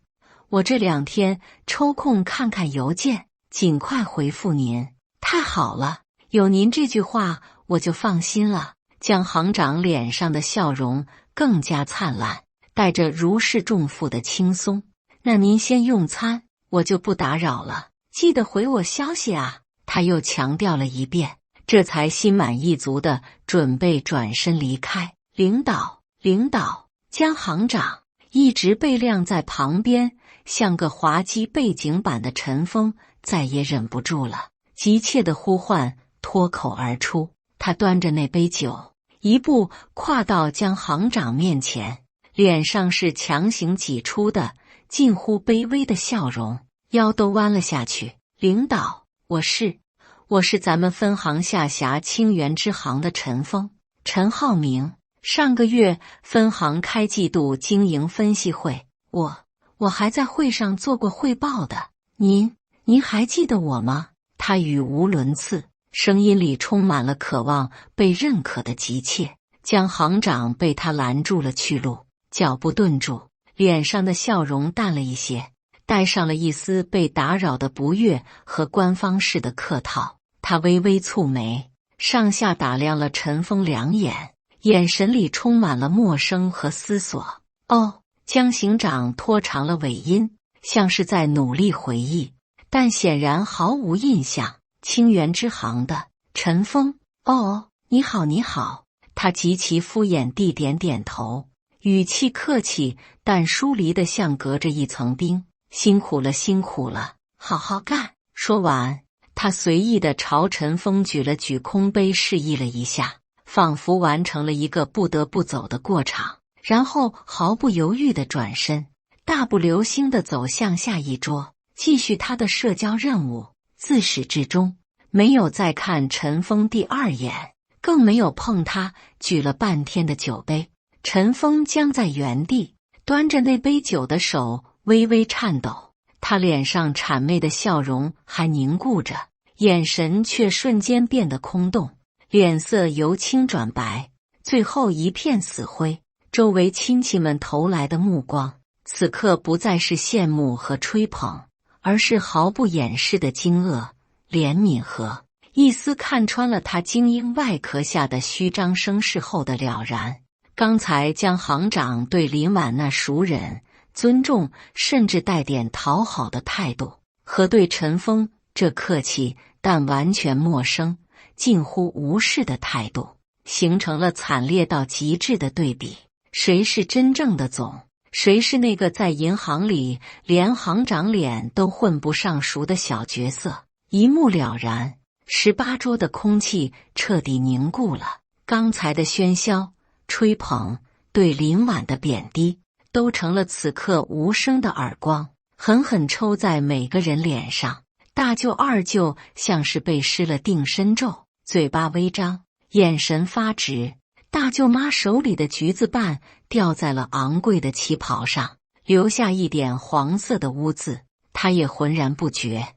我这2天抽空看看邮件，尽快回复您。太好了，有您这句话我就放心了。江行长脸上的笑容更加灿烂，带着如释重负的轻松。那您先用餐，我就不打扰了，记得回我消息啊。他又强调了一遍，这才心满意足的准备转身离开。领导，江行长。一直被晾在旁边，像个滑稽背景板的陈峰再也忍不住了，急切的呼唤脱口而出。他端着那杯酒，一步跨到江行长面前，脸上是强行挤出的近乎卑微的笑容，腰都弯了下去。领导，我是咱们分行下辖清源支行的陈峰，陈浩明。上个月分行开季度经营分析会，我还在会上做过汇报的。您还记得我吗？他语无伦次，声音里充满了渴望被认可的急切。江行长被他拦住了去路，脚步顿住，脸上的笑容淡了一些，带上了一丝被打扰的不悦和官方式的客套。他微微蹙眉，上下打量了陈峰2眼，眼神里充满了陌生和思索。哦，江行长拖长了尾音，像是在努力回忆，但显然毫无印象。清源支行的陈峰，哦，你好。他极其敷衍地点点头，语气客气，但疏离的像隔着一层冰。辛苦了，好好干。说完，他随意地朝陈峰举了举空杯，示意了一下，仿佛完成了一个不得不走的过场，然后毫不犹豫地转身，大步流星地走向下一桌，继续他的社交任务。自始至终没有再看陈峰第2眼，更没有碰他举了半天的酒杯。陈峰僵在原地，端着那杯酒的手微微颤抖，他脸上谄媚的笑容还凝固着，眼神却瞬间变得空洞，脸色由青转白，最后一片死灰。周围亲戚们投来的目光，此刻不再是羡慕和吹捧，而是毫不掩饰的惊愕、怜悯和一丝看穿了他精英外壳下的虚张声势后的了然。刚才江行长对林婉那熟忍、尊重，甚至带点讨好的态度，和对陈峰这客气但完全陌生、近乎无视的态度，形成了惨烈到极致的对比。谁是真正的总？谁是那个在银行里连行长脸都混不上熟的小角色？一目了然。18桌的空气彻底凝固了，刚才的喧嚣、吹捧、对林婉的贬低，都成了此刻无声的耳光，狠狠抽在每个人脸上。大舅二舅像是被施了定身咒，嘴巴微张，眼神发直。大舅妈手里的橘子瓣掉在了昂贵的旗袍上，留下一点黄色的污渍，她也浑然不觉。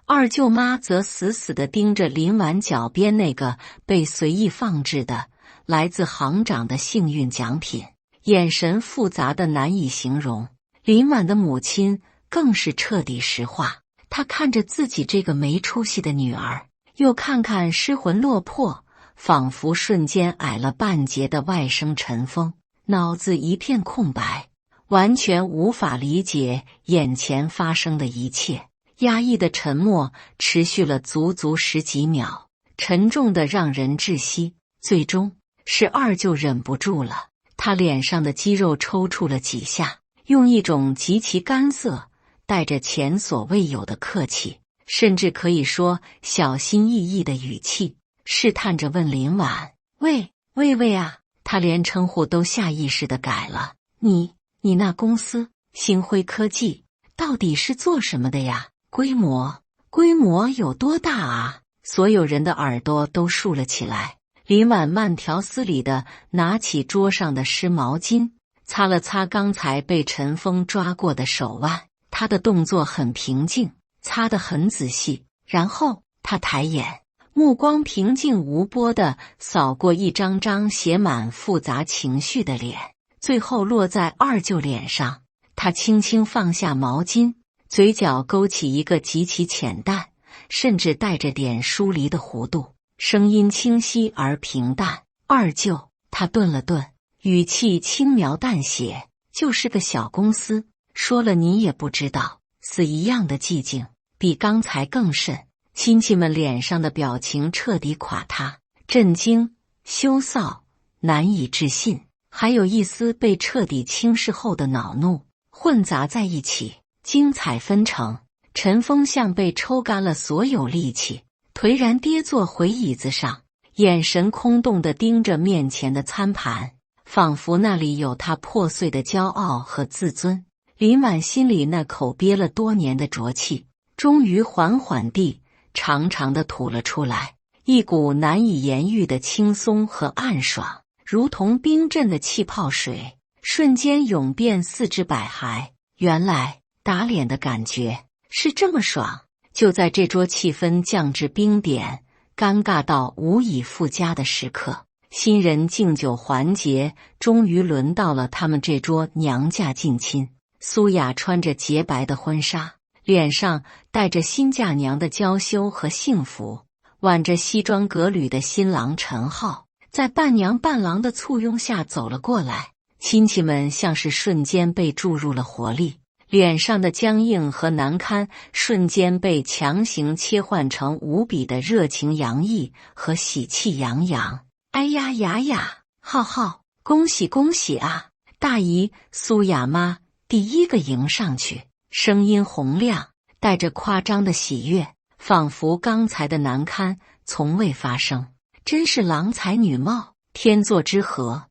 二舅妈则死死地盯着林婉脚边那个被随意放置的来自行长的幸运奖品，眼神复杂的难以形容。林婉的母亲更是彻底石化，她看着自己这个没出息的女儿，又看看失魂落魄，仿佛瞬间矮了半截的外甥陈峰，脑子一片空白，完全无法理解眼前发生的一切。压抑的沉默持续了足足10几秒，沉重的让人窒息。最终是二舅忍不住了，他脸上的肌肉抽搐了几下，用一种极其干涩、带着前所未有的客气，甚至可以说小心翼翼的语气，试探着问林婉：“喂啊！”他连称呼都下意识地改了。你那公司星辉科技到底是做什么的呀？规模有多大啊？所有人的耳朵都竖了起来。林婉慢条斯理地拿起桌上的湿毛巾，擦了擦刚才被陈峰抓过的手腕。他的动作很平静，擦得很仔细。然后他抬眼，目光平静无波地扫过一张张写满复杂情绪的脸，最后落在二舅脸上。他轻轻放下毛巾，嘴角勾起一个极其浅淡，甚至带着点疏离的弧度，声音清晰而平淡。二舅，他顿了顿，语气轻描淡写，就是个小公司，说了你也不知道。死一样的寂静，比刚才更甚。亲戚们脸上的表情彻底垮塌，震惊、羞臊、难以置信，还有一丝被彻底轻视后的恼怒，混杂在一起，精彩纷呈。陈峰像被抽干了所有力气，颓然跌坐回椅子上，眼神空洞地盯着面前的餐盘，仿佛那里有他破碎的骄傲和自尊。林婉心里那口憋了多年的浊气，终于缓缓地长长地吐了出来，一股难以言喻的轻松和暗爽，如同冰镇的气泡水，瞬间涌遍四肢百骸。原来打脸的感觉是这么爽。就在这桌气氛降至冰点，尴尬到无以复加的时刻，新人敬酒环节终于轮到了他们这桌娘家近亲。苏雅穿着洁白的婚纱，脸上带着新嫁娘的娇羞和幸福，挽着西装革履的新郎陈浩在伴娘伴郎的簇拥下走了过来。亲戚们像是瞬间被注入了活力，脸上的僵硬和难堪瞬间被强行切换成无比的热情洋溢和喜气洋洋。哎呀，雅雅，浩浩，恭喜恭喜啊！大姨苏雅妈第一个迎上去，声音洪亮，带着夸张的喜悦，仿佛刚才的难堪从未发生。真是郎才女貌，天作之合。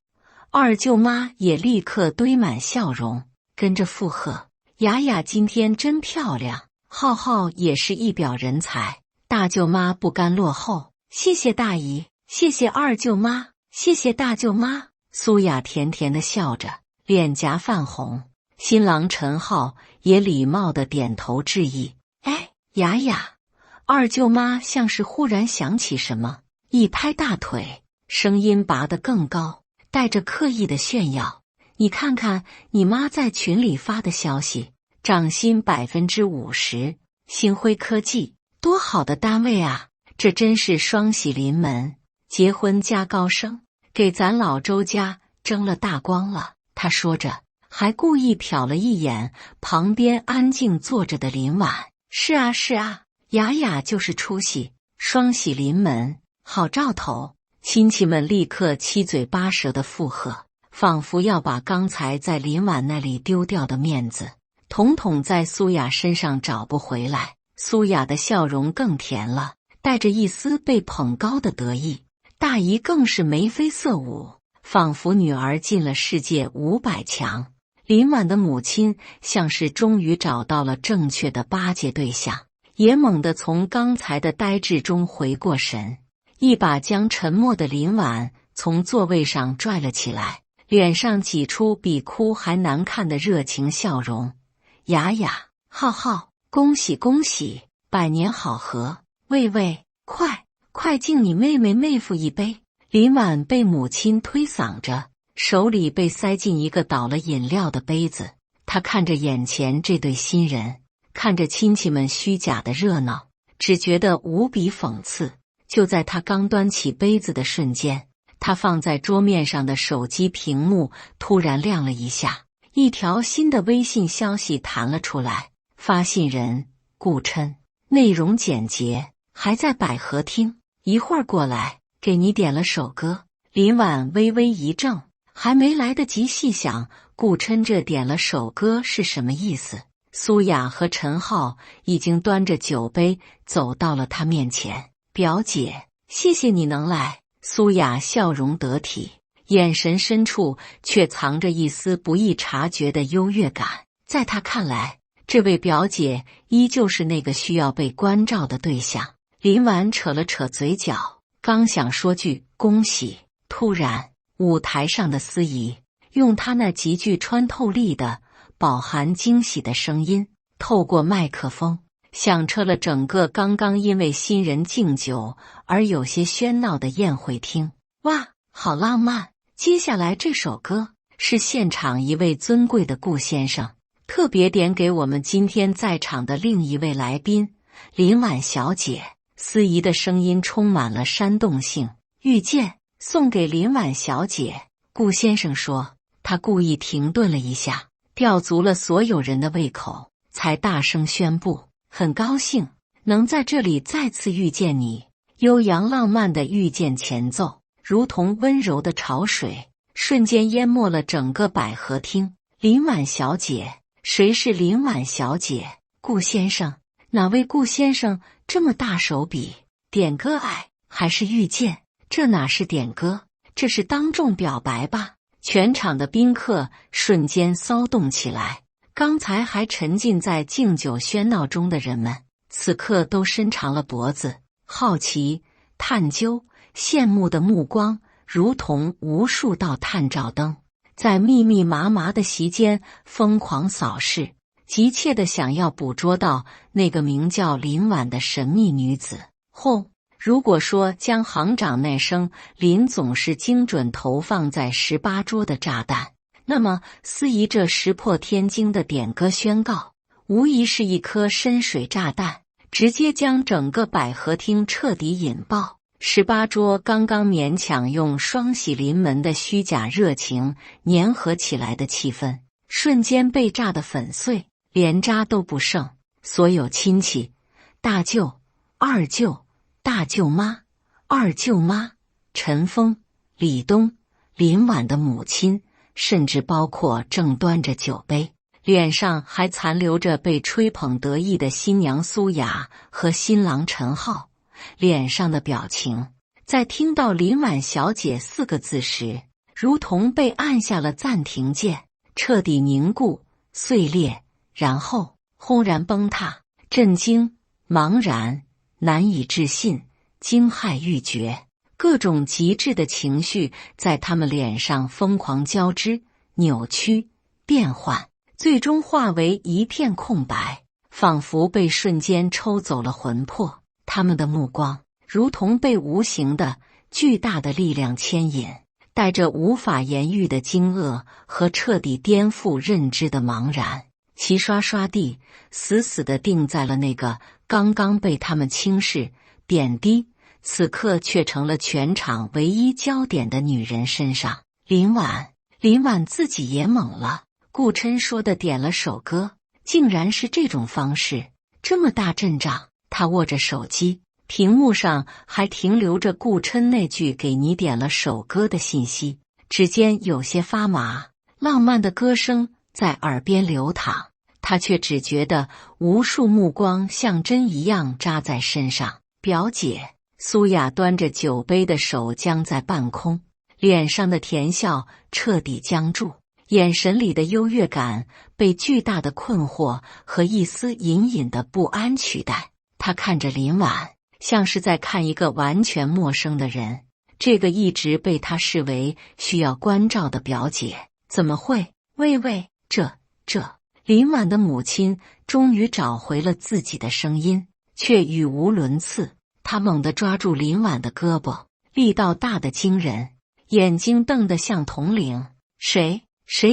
二舅妈也立刻堆满笑容，跟着附和：雅雅今天真漂亮，浩浩也是一表人才。大舅妈不甘落后，谢谢大姨，谢谢二舅妈，谢谢大舅妈。苏雅甜甜地笑着，脸颊泛红。新郎陈浩也礼貌地点头致意。哎，雅雅！二舅妈像是忽然想起什么，一拍大腿，声音拔得更高，带着刻意的炫耀。你看看你妈在群里发的消息，涨薪50%，星辉科技，多好的单位啊！这真是双喜临门，结婚加高升，给咱老周家争了大光了。他说着，还故意瞟了一眼旁边安静坐着的林婉。是啊是啊，雅雅就是出息，双喜临门，好兆头。亲戚们立刻七嘴八舌的附和，仿佛要把刚才在林婉那里丢掉的面子统统在苏雅身上找不回来。苏雅的笑容更甜了，带着一丝被捧高的得意。大姨更是眉飞色舞，仿佛女儿进了世界500强。林婉的母亲像是终于找到了正确的巴结对象，也猛地从刚才的呆滞中回过神，一把将沉默的林婉从座位上拽了起来，脸上挤出比哭还难看的热情笑容。雅雅，浩浩，恭喜恭喜，百年好合！喂喂，快敬你妹妹妹夫一杯！林婉被母亲推搡着，手里被塞进一个倒了饮料的杯子。他看着眼前这对新人，看着亲戚们虚假的热闹，只觉得无比讽刺。就在他刚端起杯子的瞬间，他放在桌面上的手机屏幕突然亮了一下，一条新的微信消息弹了出来。发信人顾琛，内容简洁，还在百合厅，一会儿过来给你点了首歌。林婉微微一怔，还没来得及细想顾琛这点了首歌是什么意思，苏雅和陈浩已经端着酒杯走到了他面前。表姐，谢谢你能来。苏雅笑容得体，眼神深处却藏着一丝不易察觉的优越感。在他看来，这位表姐依旧是那个需要被关照的对象。林婉扯了扯嘴角，刚想说句恭喜，突然舞台上的司仪用他那极具穿透力的、饱含惊喜的声音，透过麦克风响彻了整个刚刚因为新人敬酒而有些喧闹的宴会厅。哇，好浪漫！接下来这首歌是现场一位尊贵的顾先生特别点给我们今天在场的另一位来宾林婉小姐。司仪的声音充满了煽动性。遇见，送给林婉小姐。顾先生说，他故意停顿了一下，吊足了所有人的胃口，才大声宣布，很高兴能在这里再次遇见你。悠扬浪漫的遇见前奏如同温柔的潮水，瞬间淹没了整个百合厅。林婉小姐，谁是林婉小姐？顾先生，哪位顾先生这么大手笔？点歌爱还是遇见？这哪是点歌，这是当众表白吧？全场的宾客瞬间骚动起来，刚才还沉浸在敬酒喧闹中的人们，此刻都伸长了脖子，好奇、探究、羡慕的目光如同无数道探照灯，在密密麻麻的席间疯狂扫视，急切地想要捕捉到那个名叫林婉的神秘女子。轰！如果说将行长那声林总是精准投放在18桌的炸弹，那么司仪这石破天惊的点歌宣告无疑是一颗深水炸弹，直接将整个百合厅彻底引爆。18桌刚刚勉强用双喜临门的虚假热情粘合起来的气氛瞬间被炸得粉碎，连渣都不剩。所有亲戚、大舅、二舅、大舅妈、二舅妈、陈峰、李东、林婉的母亲，甚至包括正端着酒杯，脸上还残留着被吹捧得意的新娘苏雅和新郎陈浩，脸上的表情在听到林婉小姐4个字时，如同被按下了暂停键，彻底凝固、碎裂，然后轰然崩塌。震惊、茫然、难以置信、惊骇欲绝，各种极致的情绪在他们脸上疯狂交织、扭曲、变换，最终化为一片空白，仿佛被瞬间抽走了魂魄。他们的目光如同被无形的、巨大的力量牵引，带着无法言喻的惊愕和彻底颠覆认知的茫然，齐刷刷地死死地定在了那个刚刚被他们轻视、贬低，此刻却成了全场唯一焦点的女人身上。林婉自己也懵了，顾琛说的点了首歌，竟然是这种方式，这么大阵仗。他握着手机，屏幕上还停留着顾琛那句给你点了首歌的信息，指尖有些发麻，浪漫的歌声在耳边流淌，他却只觉得无数目光像针一样扎在身上。表姐苏雅端着酒杯的手僵在半空，脸上的甜笑彻底僵住，眼神里的优越感被巨大的困惑和一丝隐隐的不安取代。他看着林婉，像是在看一个完全陌生的人，这个一直被他视为需要关照的表姐，怎么会？喂，这……林婉的母亲终于找回了自己的声音，却语无伦次。他猛地抓住林婉的胳膊，力道大得惊人，眼睛瞪得像铜铃。谁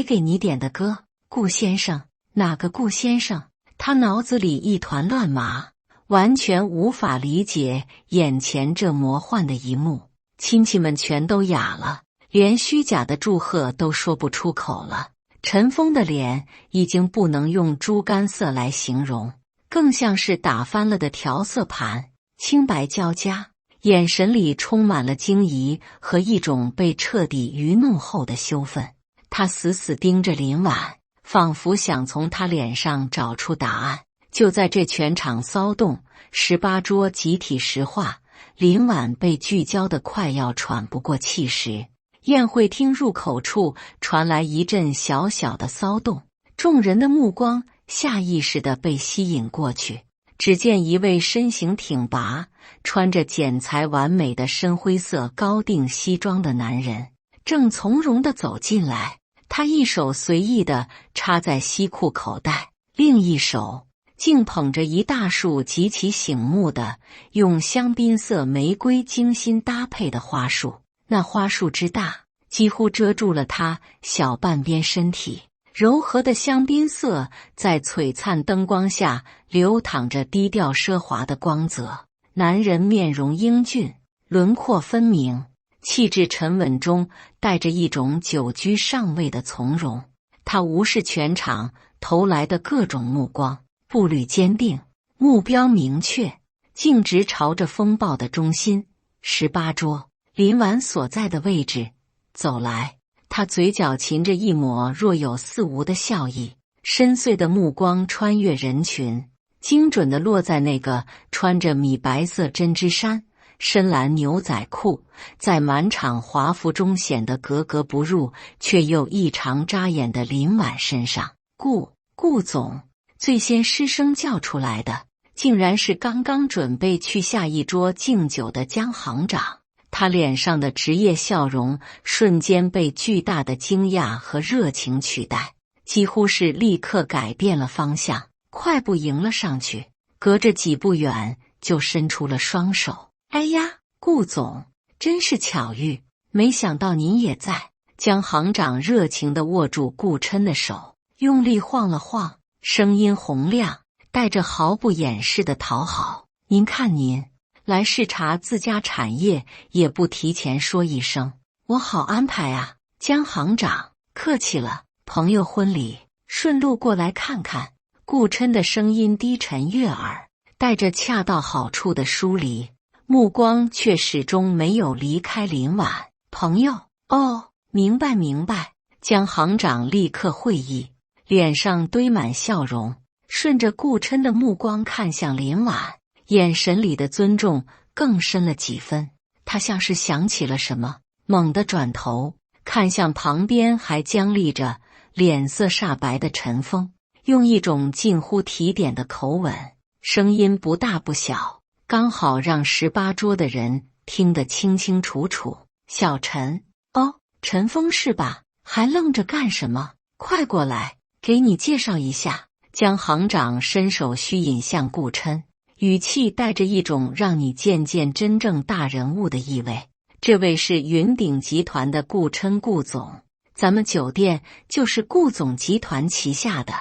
给你点的歌？顾先生？哪个顾先生？他脑子里一团乱麻，完全无法理解眼前这魔幻的一幕。亲戚们全都哑了，连虚假的祝贺都说不出口了。陈峰的脸已经不能用猪肝色来形容，更像是打翻了的调色盘，青白交加，眼神里充满了惊疑和一种被彻底愚弄后的羞愤。他死死盯着林婉，仿佛想从他脸上找出答案。就在这全场骚动，18桌集体石化，林婉被聚焦得快要喘不过气时，宴会厅入口处传来一阵小小的骚动，众人的目光下意识地被吸引过去。只见一位身形挺拔、穿着剪裁完美的深灰色高定西装的男人，正从容地走进来。他一手随意地插在西裤口袋，另一手竟捧着一大束极其醒目的用香槟色玫瑰精心搭配的花束。那花束之大，几乎遮住了他小半边身体。柔和的香槟色在璀璨灯光下流淌着低调奢华的光泽。男人面容英俊，轮廓分明，气质沉稳中带着一种久居上位的从容。他无视全场投来的各种目光，步履坚定，目标明确，径直朝着风暴的中心18桌林婉所在的位置走来。他嘴角噙着一抹若有似无的笑意，深邃的目光穿越人群，精准地落在那个穿着米白色针织衫、深蓝牛仔裤，在满场华服中显得格格不入却又异常扎眼的林婉身上。顾总！最先失声叫出来的，竟然是刚刚准备去下一桌敬酒的江行长。他脸上的职业笑容瞬间被巨大的惊讶和热情取代，几乎是立刻改变了方向，快步迎了上去，隔着几步远就伸出了双手。哎呀，顾总，真是巧遇，没想到您也在。江行长热情地握住顾琛的手，用力晃了晃，声音洪亮，带着毫不掩饰的讨好。您看您来视察自家产业也不提前说一声，我好安排啊。江行长，客气了，朋友婚礼，顺路过来看看。顾琛的声音低沉悦耳，带着恰到好处的疏离，目光却始终没有离开林婉。朋友？哦，明白。江行长立刻会意，脸上堆满笑容，顺着顾琛的目光看向林婉，眼神里的尊重更深了几分。他像是想起了什么，猛地转头看向旁边还僵立着、脸色煞白的陈峰，用一种近乎提点的口吻，声音不大不小，刚好让18桌的人听得清清楚楚。小陈，哦，陈峰是吧？还愣着干什么？快过来，给你介绍一下。江行长伸手虚引向顾琛，语气带着一种让你见见真正大人物的意味。这位是云鼎集团的顾琛顾总，咱们酒店就是顾总集团旗下的。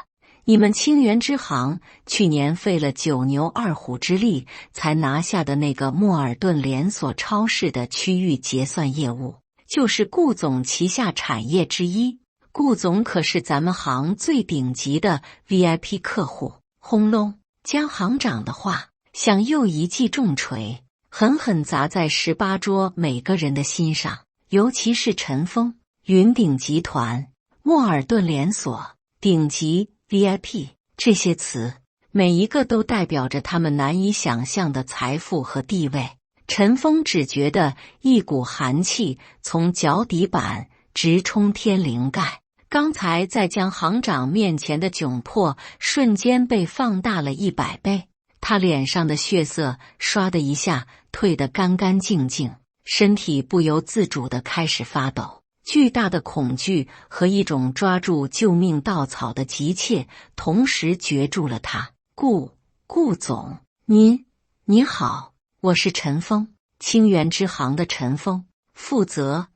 你们清源支行去年费了9牛2虎之力才拿下的那个莫尔顿连锁超市的区域结算业务，就是顾总旗下产业之一。顾总可是咱们行最顶级的 VIP 客户。轰隆！江行长的话像又一记重锤，狠狠砸在18桌每个人的心上，尤其是陈峰。云鼎集团、莫尔顿连锁、顶级 VIP 这些词，每一个都代表着他们难以想象的财富和地位。陈峰只觉得一股寒气从脚底板直冲天灵盖，刚才在江行长面前的窘迫瞬间被放大了100倍。他脸上的血色唰的一下退得干干净净，身体不由自主地开始发抖。巨大的恐惧和一种抓住救命稻草的急切同时攫住了他。顾总，你好，我是陈峰，清源支行的陈峰，负责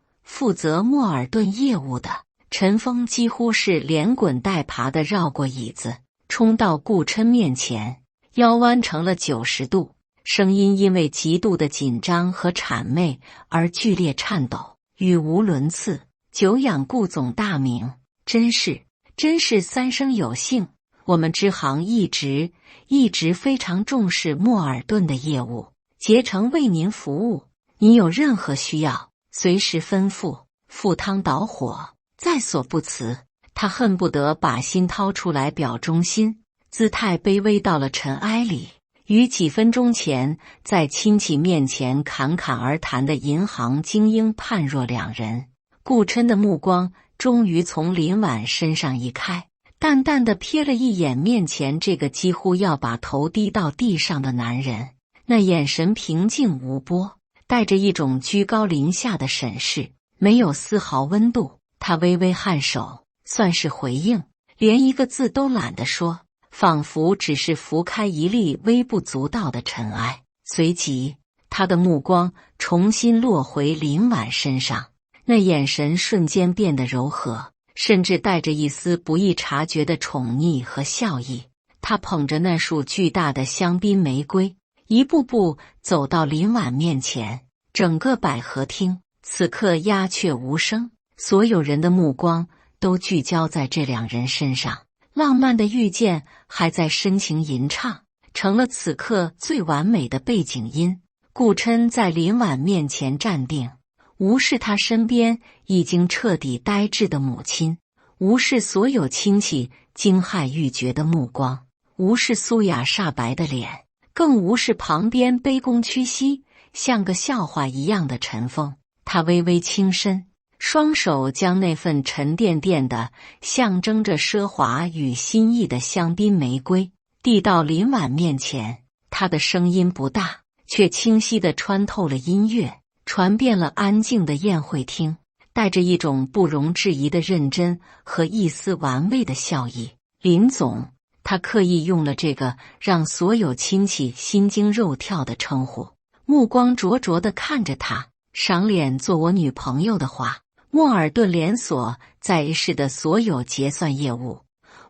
莫尔顿业务的。陈峰几乎是连滚带爬地绕过椅子，冲到顾琛面前，腰弯成了90度，声音因为极度的紧张和谄媚而剧烈颤抖，语无伦次。久仰顾总大名，真是三生有幸。我们支行一直非常重视莫尔顿的业务，竭诚为您服务。您有任何需要，随时吩咐，赴汤蹈火，在所不辞。他恨不得把心掏出来表忠心，姿态卑微到了尘埃里，与几分钟前在亲戚面前侃侃而谈的银行精英判若两人。顾琛的目光终于从林婉身上移开，淡淡的瞥了一眼面前这个几乎要把头低到地上的男人，那眼神平静无波，带着一种居高临下的审视，没有丝毫温度。他微微颔首，算是回应，连一个字都懒得说，仿佛只是拂开一粒微不足道的尘埃。随即他的目光重新落回林婉身上，那眼神瞬间变得柔和，甚至带着一丝不易察觉的宠溺和笑意。他捧着那束巨大的香槟玫瑰，一步步走到林婉面前。整个百合厅此刻鸦雀无声，所有人的目光都聚焦在这两人身上。浪漫的遇见还在深情吟唱，成了此刻最完美的背景音。顾琛在林婉面前站定，无视他身边已经彻底呆滞的母亲，无视所有亲戚惊骇欲绝的目光，无视苏雅煞白的脸，更无视旁边卑躬屈膝像个笑话一样的陈峰。他微微轻身，双手将那份沉甸甸的象征着奢华与心意的香槟玫瑰递到林婉面前。他的声音不大，却清晰地穿透了音乐，传遍了安静的宴会厅，带着一种不容置疑的认真和一丝玩味的笑意。林总，他刻意用了这个让所有亲戚心惊肉跳的称呼，目光灼灼地看着他。赏脸做我女朋友的话，莫尔顿连锁在 A 市的所有结算业务，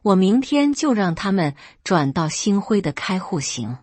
我明天就让他们转到星辉的开户型。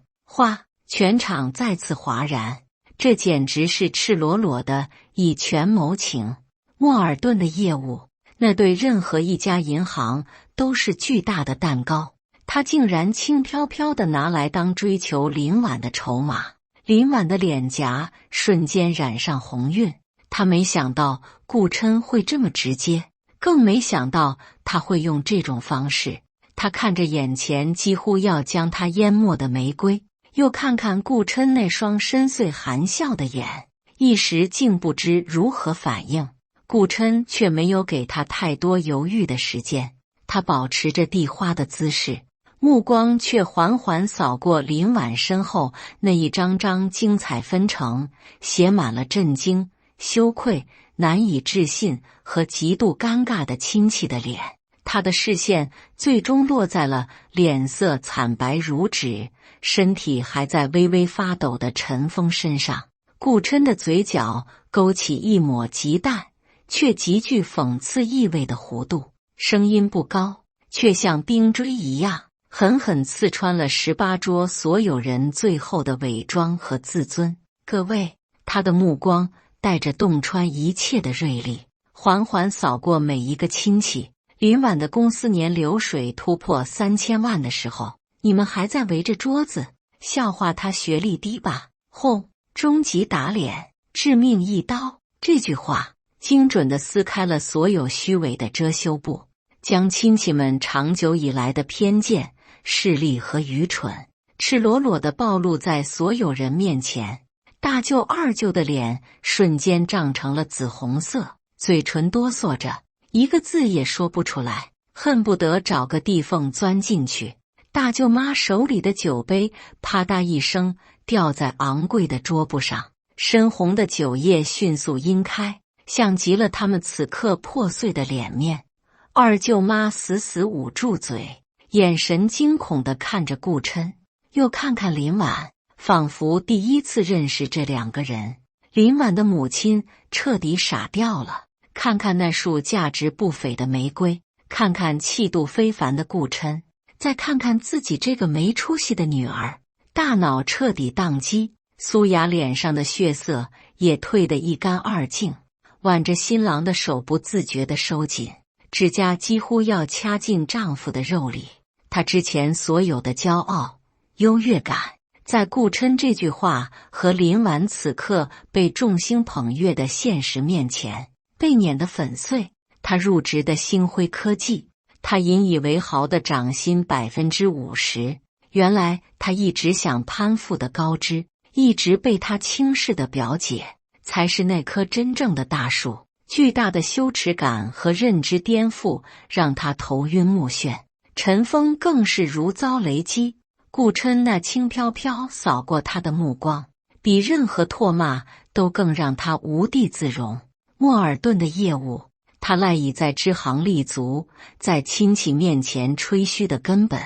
全场再次哗然，这简直是赤裸裸的以权谋情。莫尔顿的业务，那对任何一家银行都是巨大的蛋糕，他竟然轻飘飘地拿来当追求林婉的筹码。林婉的脸颊瞬间染上红晕，他没想到顾琛会这么直接，更没想到他会用这种方式。他看着眼前几乎要将他淹没的玫瑰，又看看顾琛那双深邃含笑的眼，一时竟不知如何反应。顾琛却没有给他太多犹豫的时间，他保持着递花的姿势，目光却缓缓扫过林婉身后那一张张精彩纷呈、写满了震惊、羞愧、难以置信和极度尴尬的亲戚的脸。他的视线最终落在了脸色惨白如纸、身体还在微微发抖的陈峰身上。顾琛的嘴角勾起一抹极淡却极具讽刺意味的弧度，声音不高，却像冰锥一样狠狠刺穿了18桌所有人最后的伪装和自尊。各位，他的目光带着洞穿一切的锐利，缓缓扫过每一个亲戚。林婉的公司年流水突破3000万的时候，你们还在围着桌子笑话他学历低吧？轰！终极打脸，致命一刀。这句话精准地撕开了所有虚伪的遮羞布，将亲戚们长久以来的偏见、势力和愚蠢赤裸裸地暴露在所有人面前。大舅二舅的脸瞬间涨成了紫红色，嘴唇哆嗦着，一个字也说不出来，恨不得找个地缝钻进去。大舅妈手里的酒杯啪嗒一声掉在昂贵的桌布上，深红的酒液迅速洇开，像极了他们此刻破碎的脸面。二舅妈死死捂住嘴，眼神惊恐地看着顾琛，又看看林婉，仿佛第一次认识这两个人。林婉的母亲彻底傻掉了，看看那束价值不菲的玫瑰，看看气度非凡的顾琛，再看看自己这个没出息的女儿，大脑彻底宕机。苏雅脸上的血色也褪得一干二净，挽着新郎的手不自觉地收紧，指甲几乎要掐进丈夫的肉里。她之前所有的骄傲、优越感，在顾琛这句话和林婉此刻被众星捧月的现实面前被碾得粉碎。她入职的星辉科技，她引以为豪的涨薪50%，原来她一直想攀附的高枝，一直被她轻视的表姐，才是那棵真正的大树。巨大的羞耻感和认知颠覆让她头晕目眩，陈峰更是如遭雷击。顾琛那轻飘飘扫过他的目光，比任何唾骂都更让他无地自容。莫尔顿的业务，他赖以在支行立足，在亲戚面前吹嘘的根本，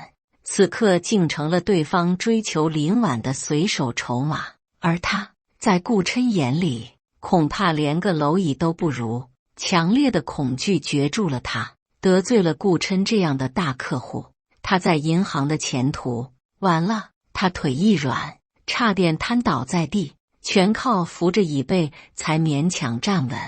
此刻竟成了对方追求林婉的随手筹码。而他在顾琛眼里，恐怕连个蝼蚁都不如。强烈的恐惧攫住了他，得罪了顾琛这样的大客户，他在银行的前途完了。他腿一软，差点瘫倒在地，全靠扶着椅背才勉强站稳，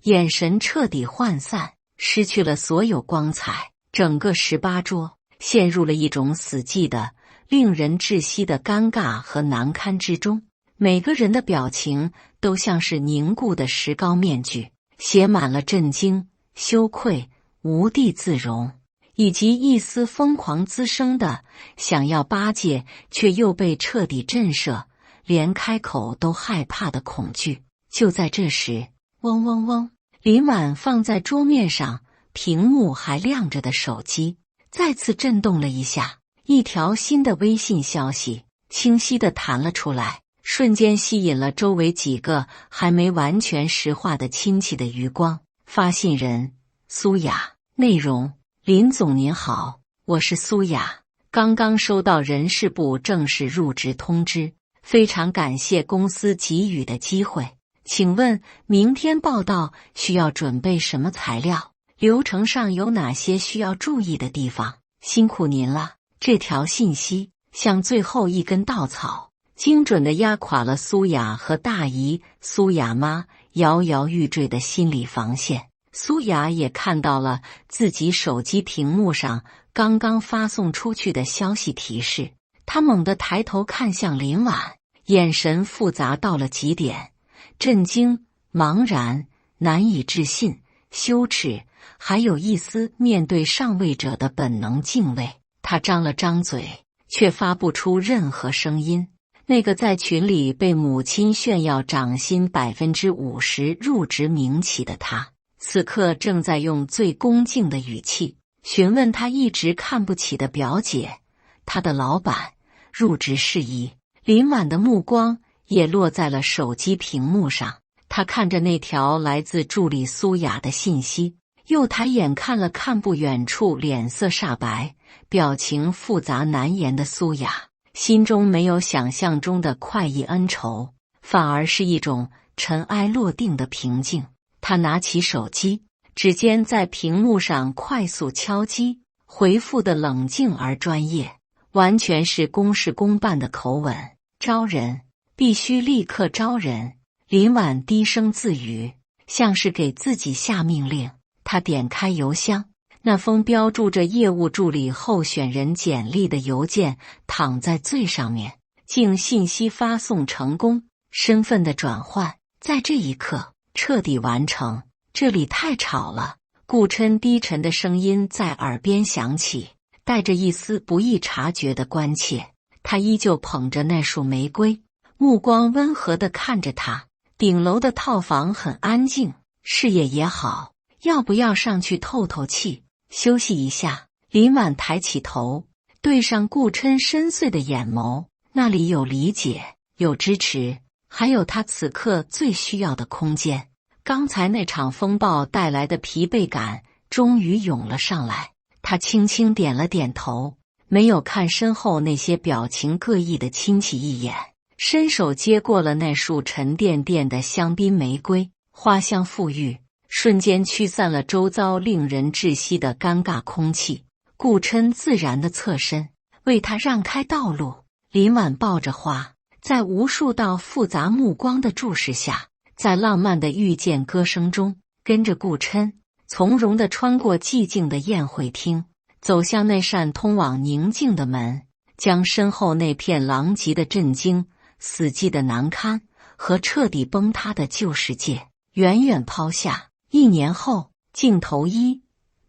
眼神彻底涣散，失去了所有光彩。整个18桌陷入了一种死寂的、令人窒息的尴尬和难堪之中，每个人的表情都像是凝固的石膏面具，写满了震惊、羞愧、无地自容，以及一丝疯狂滋生的想要巴结却又被彻底震慑，连开口都害怕的恐惧。就在这时，嗡嗡嗡，林婉放在桌面上屏幕还亮着的手机再次震动了一下，一条新的微信消息清晰地弹了出来，瞬间吸引了周围几个还没完全石化的亲戚的余光。发信人：苏雅。内容：林总您好，我是苏雅，刚刚收到人事部正式入职通知，非常感谢公司给予的机会，请问明天报到需要准备什么材料？流程上有哪些需要注意的地方？辛苦您了。这条信息像最后一根稻草，精准地压垮了苏雅和大姨苏雅妈摇摇欲坠的心理防线。苏雅也看到了自己手机屏幕上刚刚发送出去的消息提示，她猛地抬头看向林婉，眼神复杂到了极点，震惊、茫然、难以置信、羞耻，还有一丝面对上位者的本能敬畏。她张了张嘴，却发不出任何声音。那个在群里被母亲炫耀涨薪50%入职名气的他，此刻正在用最恭敬的语气询问他一直看不起的表姐，他的老板，入职事宜。林婉的目光也落在了手机屏幕上，他看着那条来自助理苏雅的信息，又抬眼看了看不远处脸色煞白、表情复杂难言的苏雅，心中没有想象中的快意恩仇，反而是一种尘埃落定的平静。他拿起手机，指尖在屏幕上快速敲击，回复的冷静而专业，完全是公事公办的口吻。招人，必须立刻招人。林婉低声自语，像是给自己下命令。他点开邮箱，那封标注着业务助理候选人简历的邮件躺在最上面，经信息发送成功，身份的转换在这一刻彻底完成。这里太吵了，顾琛低沉的声音在耳边响起，带着一丝不易察觉的关切。他依旧捧着那束玫瑰，目光温和地看着他。顶楼的套房很安静，视野也好，要不要上去透透气，休息一下？林婉抬起头，对上顾琛深邃的眼眸，那里有理解，有支持，还有他此刻最需要的空间。刚才那场风暴带来的疲惫感终于涌了上来，他轻轻点了点头，没有看身后那些表情各异的亲戚一眼，伸手接过了那束沉甸甸的香槟玫瑰，花香馥郁，瞬间驱散了周遭令人窒息的尴尬空气。顾琛自然的侧身，为他让开道路。林婉抱着花，在无数道复杂目光的注视下，在浪漫的遇见歌声中，跟着顾琛从容地穿过寂静的宴会厅，走向那扇通往宁静的门，将身后那片狼藉的震惊、死寂的难堪和彻底崩塌的旧世界远远抛下。1年后，镜头1，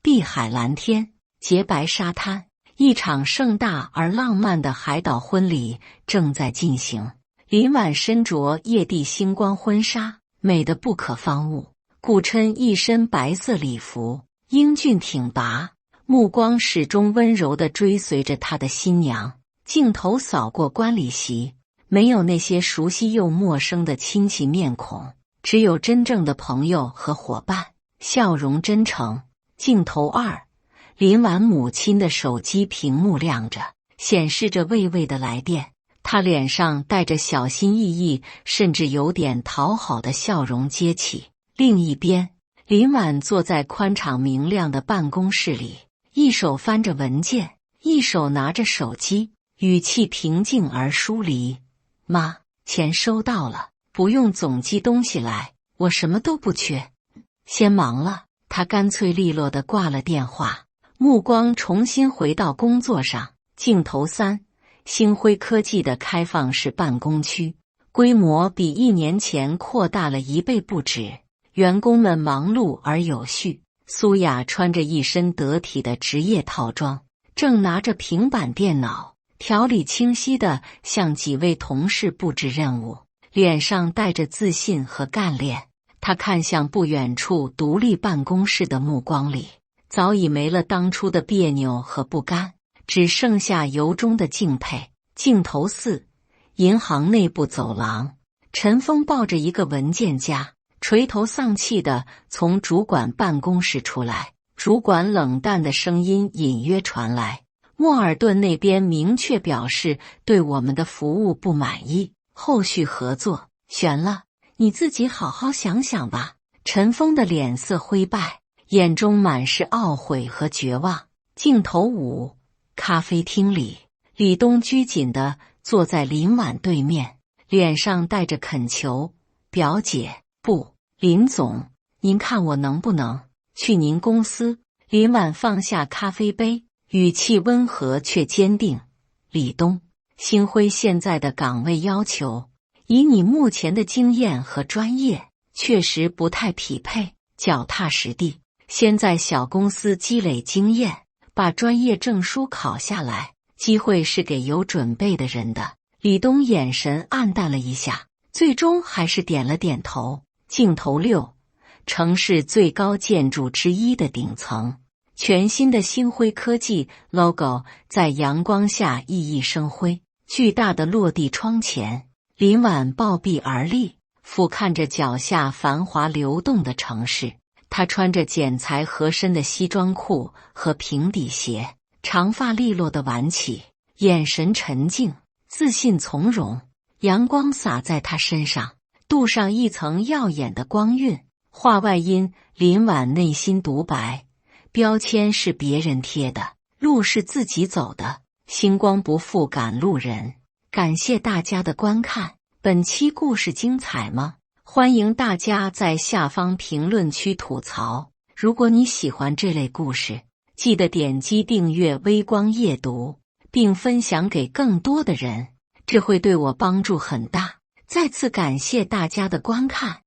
碧海蓝天，洁白沙滩，一场盛大而浪漫的海岛婚礼正在进行。林婉身着夜帝星光婚纱，美得不可方物。顾琛一身白色礼服，英俊挺拔，目光始终温柔地追随着他的新娘。镜头扫过观礼席，没有那些熟悉又陌生的亲戚面孔，只有真正的朋友和伙伴，笑容真诚。镜头2，林婉母亲的手机屏幕亮着，显示着魏魏的来电。她脸上带着小心翼翼，甚至有点讨好的笑容接起。另一边，林婉坐在宽敞明亮的办公室里，一手翻着文件，一手拿着手机，语气平静而疏离。妈，钱收到了，不用总寄东西来，我什么都不缺，先忙了。他干脆利落地挂了电话，目光重新回到工作上。镜头3，星辉科技的开放式办公区，规模比1年前扩大了1倍不止，员工们忙碌而有序。苏雅穿着一身得体的职业套装，正拿着平板电脑，条理清晰地向几位同事布置任务，脸上带着自信和干练。他看向不远处独立办公室的目光里，早已没了当初的别扭和不甘，只剩下由衷的敬佩。镜头4，银行内部走廊，陈峰抱着一个文件夹，垂头丧气地从主管办公室出来。主管冷淡的声音隐约传来：莫尔顿那边明确表示对我们的服务不满意，后续合作悬了，你自己好好想想吧。陈峰的脸色灰败，眼中满是懊悔和绝望。镜头5，咖啡厅里，李东拘谨地坐在林婉对面，脸上带着恳求：表姐，不，林总，您看我能不能去您公司？林婉放下咖啡杯，语气温和却坚定：李东，星辉现在的岗位要求，以你目前的经验和专业，确实不太匹配。脚踏实地，先在小公司积累经验，把专业证书考下来，机会是给有准备的人的。李东眼神暗淡了一下，最终还是点了点头。镜头6，城市最高建筑之一的顶层，全新的星辉科技 logo 在阳光下熠熠生辉。巨大的落地窗前，林婉抱臂而立，俯瞰着脚下繁华流动的城市。她穿着剪裁合身的西装裤和平底鞋，长发利落地挽起，眼神沉静，自信从容。阳光洒在她身上，镀上一层耀眼的光晕。话外音：林婉内心独白，标签是别人贴的，路是自己走的，星光不负赶路人。感谢大家的观看，本期故事精彩吗？欢迎大家在下方评论区吐槽。如果你喜欢这类故事，记得点击订阅微光夜读，并分享给更多的人，这会对我帮助很大。再次感谢大家的观看。